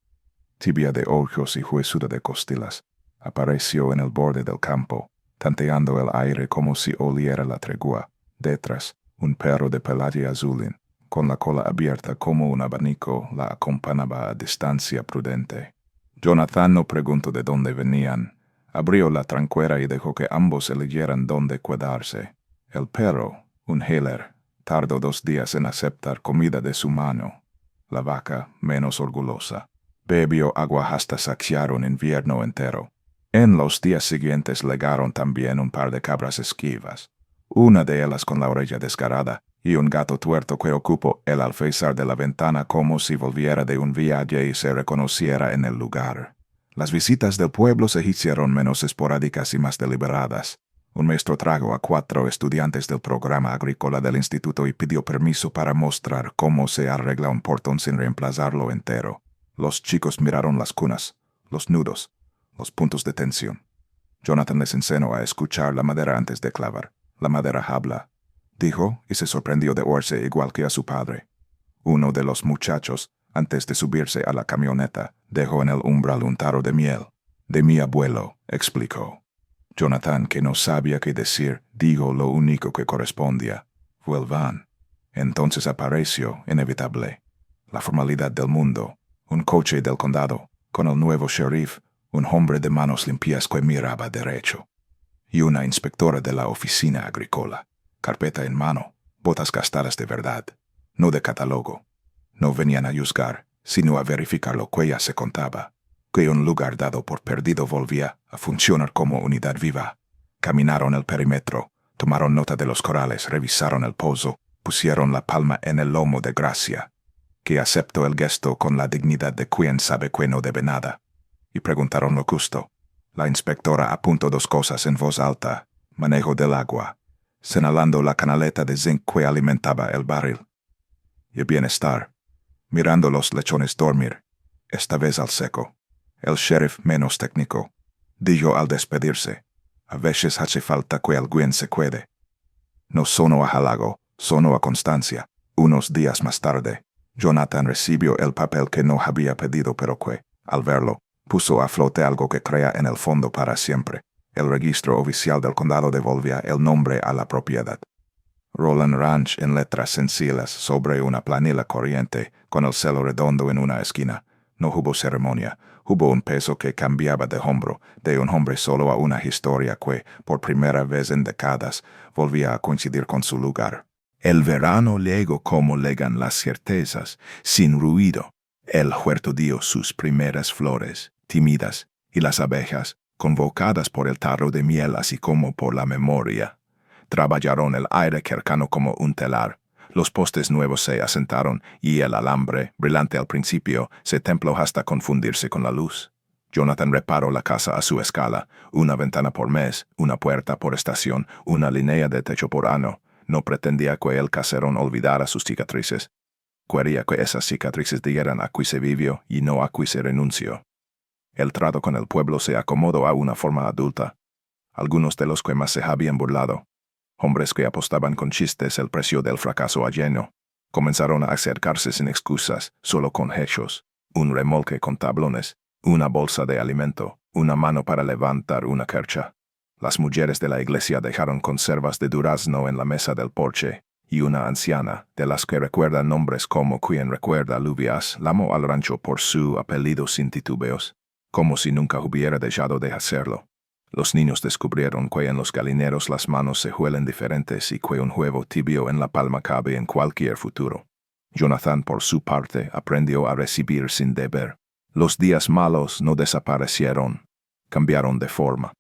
tibia de ojos y huesuda de costillas, apareció en el borde del campo, tanteando el aire como si oliera la tregua. Detrás, Un perro de pelaje azul, con la cola abierta como un abanico, la acompañaba a distancia prudente. Jonathan no preguntó de dónde venían. Abrió la tranquera y dejó que ambos eligieran dónde quedarse. El perro, un healer, tardó 2 días en aceptar comida de su mano. La vaca, menos orgullosa, bebió agua hasta saciar un invierno entero. En los días siguientes legaron también un par de cabras esquivas, una de ellas con la oreja desgarrada, y un gato tuerto que ocupó el alféizar de la ventana como si volviera de un viaje y se reconociera en el lugar. Las visitas del pueblo se hicieron menos esporádicas y más deliberadas. Un maestro trajo a 4 estudiantes del programa agrícola del instituto y pidió permiso para mostrar cómo se arregla un portón sin reemplazarlo entero. Los chicos miraron las cunas, los nudos, los puntos de tensión. Jonathan les enseñó a escuchar la madera antes de clavar. La madera habla, dijo, y se sorprendió de oírse igual que a su padre. Uno de los muchachos, antes de subirse a la camioneta, dejó en el umbral un tarro de miel. De mi abuelo, explicó. Jonathan, que no sabía qué decir, dijo lo único que correspondía. Vuelvan. Entonces apareció, inevitable, la formalidad del mundo, un coche del condado, con el nuevo sheriff, un hombre de manos limpias que miraba derecho, y una inspectora de la oficina agrícola, carpeta en mano, botas gastadas de verdad, no de catálogo. No venían a juzgar, sino a verificar lo que ya se contaba, que un lugar dado por perdido volvía a funcionar como unidad viva. Caminaron el perímetro, tomaron nota de los corrales, revisaron el pozo, pusieron la palma en el lomo de Gracia, que aceptó el gesto con la dignidad de quien sabe que no debe nada, y preguntaron lo justo. La inspectora apuntó 2 cosas en voz alta: manejo del agua, señalando la canaleta de zinc que alimentaba el barril, y el bienestar, mirando los lechones dormir, esta vez al seco. El sheriff, menos técnico, dijo al despedirse: a veces hace falta que alguien se quede. No sonó a halago, sonó a constancia. Unos días más tarde, Jonathan recibió el papel que no había pedido, pero que, al verlo, puso a flote algo que crea en el fondo para siempre. El registro oficial del condado devolvía el nombre a la propiedad. Roland Ranch en letras sencillas sobre una planilla corriente, con el celo redondo en una esquina. No hubo ceremonia, hubo un peso que cambiaba de hombro, de un hombre solo a una historia que, por primera vez en décadas, volvía a coincidir con su lugar. El verano llegó como llegan las certezas, sin ruido. El huerto dio sus primeras flores, tímidas, y las abejas, convocadas por el tarro de miel así como por la memoria, trabajaron el aire cercano como un telar. Los postes nuevos se asentaron y el alambre, brillante al principio, se templó hasta confundirse con la luz. Jonathan reparó la casa a su escala, una ventana por mes, una puerta por estación, una línea de techo por año. No pretendía que el caserón olvidara sus cicatrices. Quería que esas cicatrices dieran a qui se vivió y no a qui se renunció. El trato con el pueblo se acomodó a una forma adulta. Algunos de los que más se habían burlado, hombres que apostaban con chistes el precio del fracaso ajeno, comenzaron a acercarse sin excusas, solo con hechos: un remolque con tablones, una bolsa de alimento, una mano para levantar una quercha. Las mujeres de la iglesia dejaron conservas de durazno en la mesa del porche, y una anciana, de las que recuerda nombres como quien recuerda alubias, llamó al rancho por su apellido sin titubeos, como si nunca hubiera dejado de hacerlo. Los niños descubrieron que en los galineros las manos se huelen diferentes y que un huevo tibio en la palma cabe en cualquier futuro. Jonathan, por su parte, aprendió a recibir sin deber. Los días malos no desaparecieron, cambiaron de forma.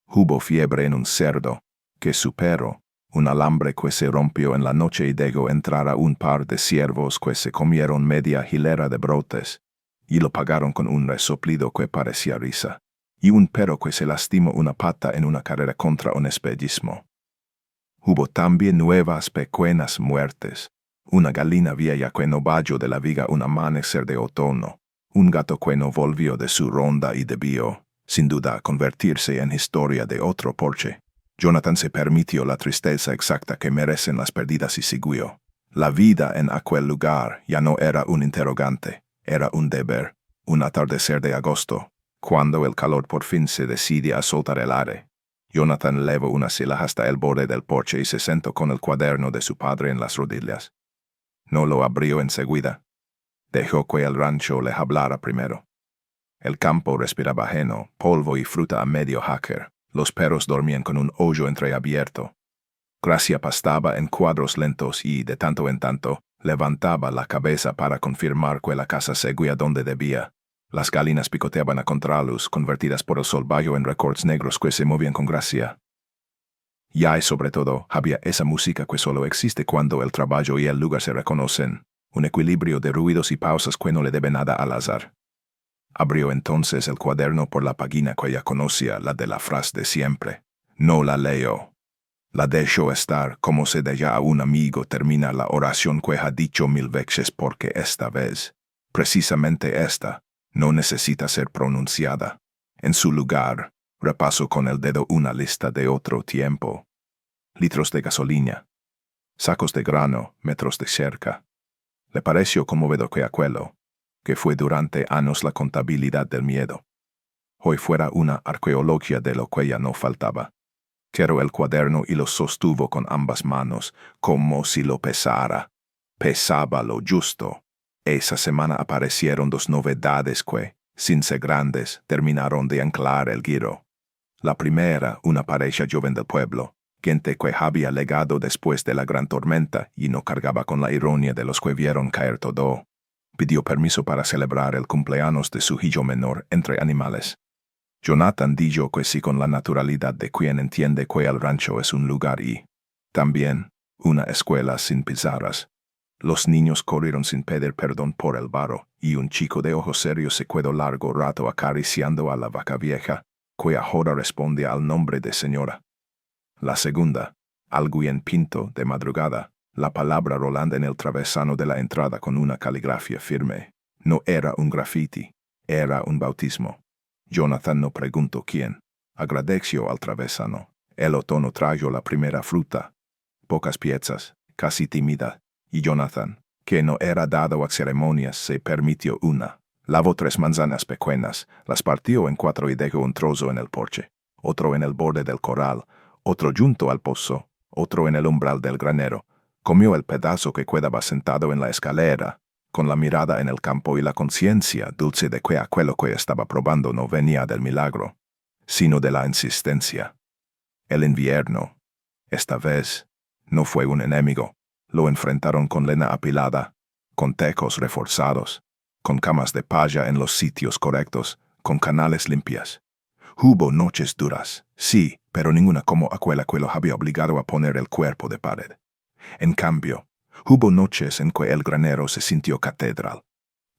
Hubo fiebre en un cerdo, que superó, un alambre que se rompió en la noche y dejó entrar a un par de ciervos que se comieron media hilera de brotes, y lo pagaron con un resoplido que parecía risa, y un perro que se lastimó una pata en una carrera contra un espejismo. Hubo también nuevas pequeñas muertes: una gallina vieja que no valló de la viga un amanecer de otoño, un gato que no volvió de su ronda y debió, sin duda, convertirse en historia de otro porche. Jonathan se permitió la tristeza exacta que merecen las perdidas y siguió. La vida en aquel lugar ya no era un interrogante, era un deber. Un atardecer de agosto, cuando el calor por fin se decidía a soltar el aire, Jonathan elevó una silla hasta el borde del porche y se sentó con el cuaderno de su padre en las rodillas. No lo abrió enseguida. Dejó que el rancho le hablara primero. El campo respiraba ajeno, polvo y fruta a medio hacker. Los perros dormían con un hoyo entreabierto. Gracia pastaba en cuadros lentos y, de tanto en tanto, levantaba la cabeza para confirmar que la casa seguía donde debía. Las galinas picoteaban a contraluz, convertidas por el sol bajo en records negros que se movían con gracia. Y sobre todo, había esa música que solo existe cuando el trabajo y el lugar se reconocen, un equilibrio de ruidos y pausas que no le debe nada al azar. Abrió entonces el cuaderno por la página que ya conocía, la de la frase de siempre. No la leyó. La dejó estar como se deja a un amigo terminar la oración que ha dicho 1000 veces porque esta vez, precisamente esta, no necesita ser pronunciada. En su lugar, repasó con el dedo una lista de otro tiempo. Litros de gasolina, sacos de grano, metros de cerca. Le pareció conmovedor que aquello, que fue durante años la contabilidad del miedo, hoy fuera una arqueología de lo que ya no faltaba. Tiró el cuaderno y lo sostuvo con ambas manos, como si lo pesara. Pesaba lo justo. Esa semana aparecieron 2 novedades que, sin ser grandes, terminaron de anclar el giro. La primera, una pareja joven del pueblo, gente que había llegado después de la gran tormenta y no cargaba con la ironía de los que vieron caer todo. Pidió permiso para celebrar el cumpleaños de su hijo menor entre animales. Jonathan dijo que sí con la naturalidad de quien entiende que el rancho es un lugar y, también, una escuela sin pizarras. Los niños corrieron sin pedir perdón por el barro, y un chico de ojos serios se quedó largo rato acariciando a la vaca vieja, que ahora respondía al nombre de señora. La segunda, algo en pinto, de madrugada, la palabra rolando en el travesano de la entrada con una caligrafía firme. No era un graffiti, era un bautismo. Jonathan no preguntó quién. Agradeció al travesano. El otoño trajo la primera fruta. Pocas piezas, casi tímida. Y Jonathan, que no era dado a ceremonias, se permitió una. Lavó 3 manzanas pequeñas, las partió en 4 y dejó un trozo en el porche, otro en el borde del corral, otro junto al pozo, otro en el umbral del granero. Comió el pedazo que quedaba sentado en la escalera, con la mirada en el campo y la conciencia dulce de que aquello que estaba probando no venía del milagro, sino de la insistencia. El invierno, esta vez, no fue un enemigo. Lo enfrentaron con lena apilada, con tecos reforzados, con camas de palla en los sitios correctos, con canales limpias. Hubo noches duras, sí, pero ninguna como aquella que lo había obligado a poner el cuerpo de pared. En cambio, hubo noches en que el granero se sintió catedral,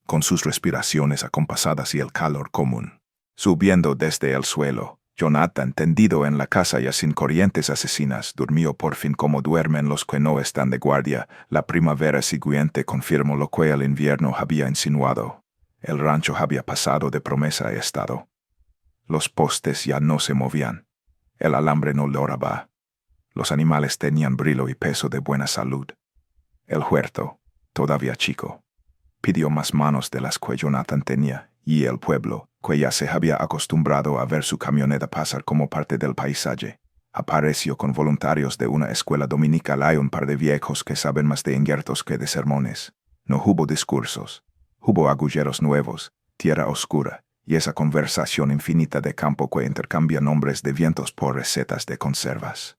con sus respiraciones acompasadas y el calor común. Subiendo desde el suelo, Jonathan, tendido en la casa ya sin corrientes asesinas, durmió por fin como duermen los que no están de guardia. La primavera siguiente confirmó lo que el invierno había insinuado. El rancho había pasado de promesa a estado. Los postes ya no se movían. El alambre no loraba. Los animales tenían brillo y peso de buena salud. El huerto, todavía chico, pidió más manos de las que Jonathan tenía, y el pueblo, que ya se había acostumbrado a ver su camioneta pasar como parte del paisaje, apareció con voluntarios de una escuela dominical. Hay un par de viejos que saben más de injertos que de sermones. No hubo discursos, hubo agulleros nuevos, tierra oscura, y esa conversación infinita de campo que intercambia nombres de vientos por recetas de conservas.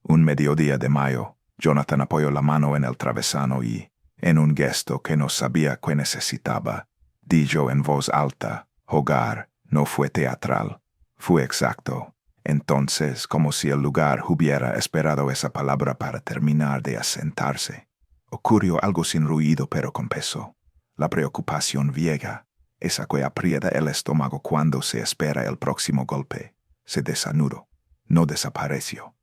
Un mediodía de mayo, Jonathan apoyó la mano en el travesano y, en un gesto que no sabía que necesitaba, dijo en voz alta: hogar. No fue teatral, fue exacto. Entonces, como si el lugar hubiera esperado esa palabra para terminar de asentarse, ocurrió algo sin ruido pero con peso. La preocupación vieja, esa que aprieta el estómago cuando se espera el próximo golpe, se desanudó, no desapareció.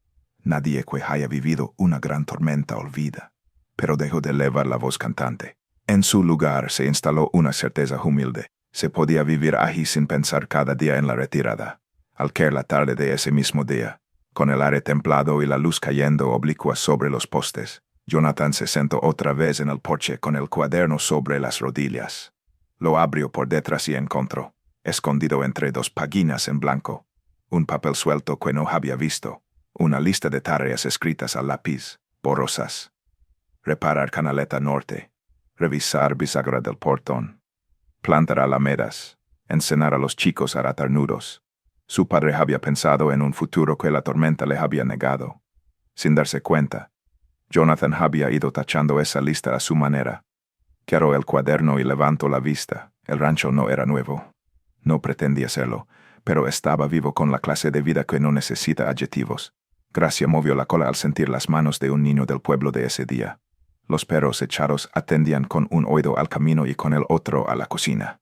Nadie que haya vivido una gran tormenta olvida, pero dejó de elevar la voz cantante. En su lugar se instaló una certeza humilde. Se podía vivir allí sin pensar cada día en la retirada. Al caer la tarde de ese mismo día, con el aire templado y la luz cayendo oblicua sobre los postes, Jonathan se sentó otra vez en el porche con el cuaderno sobre las rodillas. Lo abrió por detrás y encontró, escondido entre 2 páginas en blanco, Un papel suelto que no había visto. Una lista de tareas escritas a lápiz, borrosas. Reparar canaleta norte. Revisar bisagra del portón. Plantar alamedas. Enseñar a los chicos a atar nudos. Su padre había pensado en un futuro que la tormenta le había negado. Sin darse cuenta, Jonathan había ido tachando esa lista a su manera. Cerró el cuaderno y levantó la vista. El rancho no era nuevo. No pretendía serlo, pero estaba vivo con la clase de vida que no necesita adjetivos. Gracia movió la cola al sentir las manos de un niño del pueblo de ese día. Los perros echados atendían con un oído al camino y con el otro a la cocina.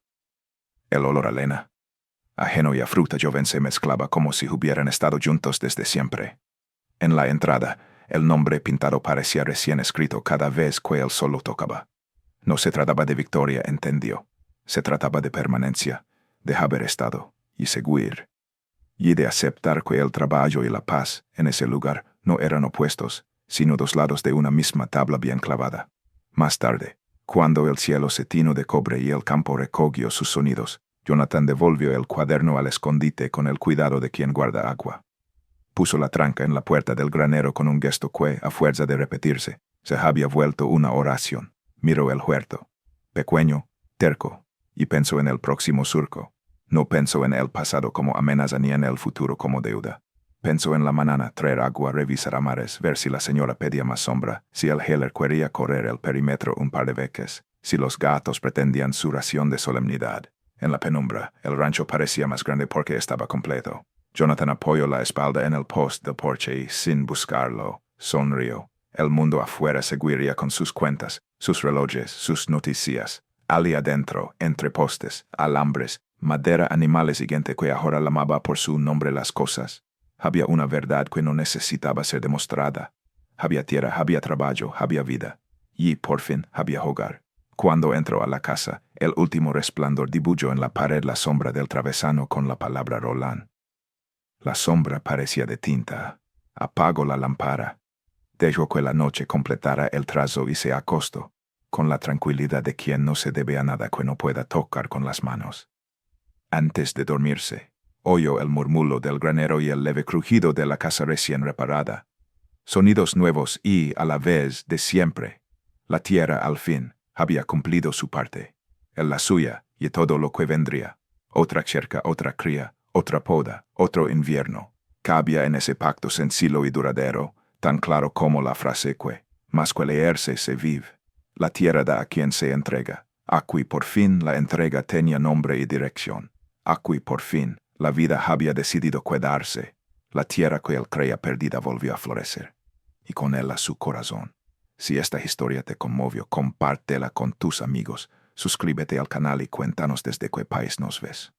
El olor a lena, ajeno y a fruta joven se mezclaba como si hubieran estado juntos desde siempre. En la entrada, el nombre pintado parecía recién escrito cada vez que el sol lo tocaba. No se trataba de victoria, entendió. Se trataba de permanencia, de haber estado y seguir. Y de aceptar que el trabajo y la paz en ese lugar no eran opuestos, sino dos lados de una misma tabla bien clavada. Más tarde, cuando el cielo se tinó de cobre y el campo recogió sus sonidos, Jonathan devolvió el cuaderno al escondite con el cuidado de quien guarda agua. Puso la tranca en la puerta del granero con un gesto que, a fuerza de repetirse, se había vuelto una oración. Miró el huerto, pequeño, terco, y pensó en el próximo surco. No pensó en el pasado como amenaza ni en el futuro como deuda. Pensó en la mañana, traer agua, revisar a mares, ver si la señora pedía más sombra, si el Heller quería correr el perímetro un par de veces, si los gatos pretendían su ración de solemnidad. En la penumbra, el rancho parecía más grande porque estaba completo. Jonathan apoyó la espalda en el post del porche y, sin buscarlo, sonrió. El mundo afuera seguiría con sus cuentas, sus relojes, sus noticias. Allí adentro, entre postes, alambres, madera, animales y gente que ahora llamaba por su nombre las cosas. Había una verdad que no necesitaba ser demostrada. Había tierra, había trabajo, había vida. Y, por fin, había hogar. Cuando entró a la casa, el último resplandor dibujó en la pared la sombra del travesano con la palabra Roland. La sombra parecía de tinta. Apagó la lámpara. Dejó que la noche completara el trazo y se acostó, con la tranquilidad de quien no se debe a nada que no pueda tocar con las manos. Antes de dormirse, oyó el murmullo del granero y el leve crujido de la casa recién reparada. Sonidos nuevos y, a la vez, de siempre. La tierra, al fin, había cumplido su parte. Él la suya y todo lo que vendría. Otra cerca, otra cría, otra poda, otro invierno. Cabía en ese pacto sencillo y duradero, tan claro como la frase que, más que leerse se vive. La tierra da a quien se entrega. Aquí por fin la entrega tenía nombre y dirección. Aquí por fin la vida había decidido quedarse. La tierra que él creía perdida volvió a florecer. Y con ella su corazón. Si esta historia te conmovió, compártela con tus amigos. Suscríbete al canal y cuéntanos desde qué país nos ves.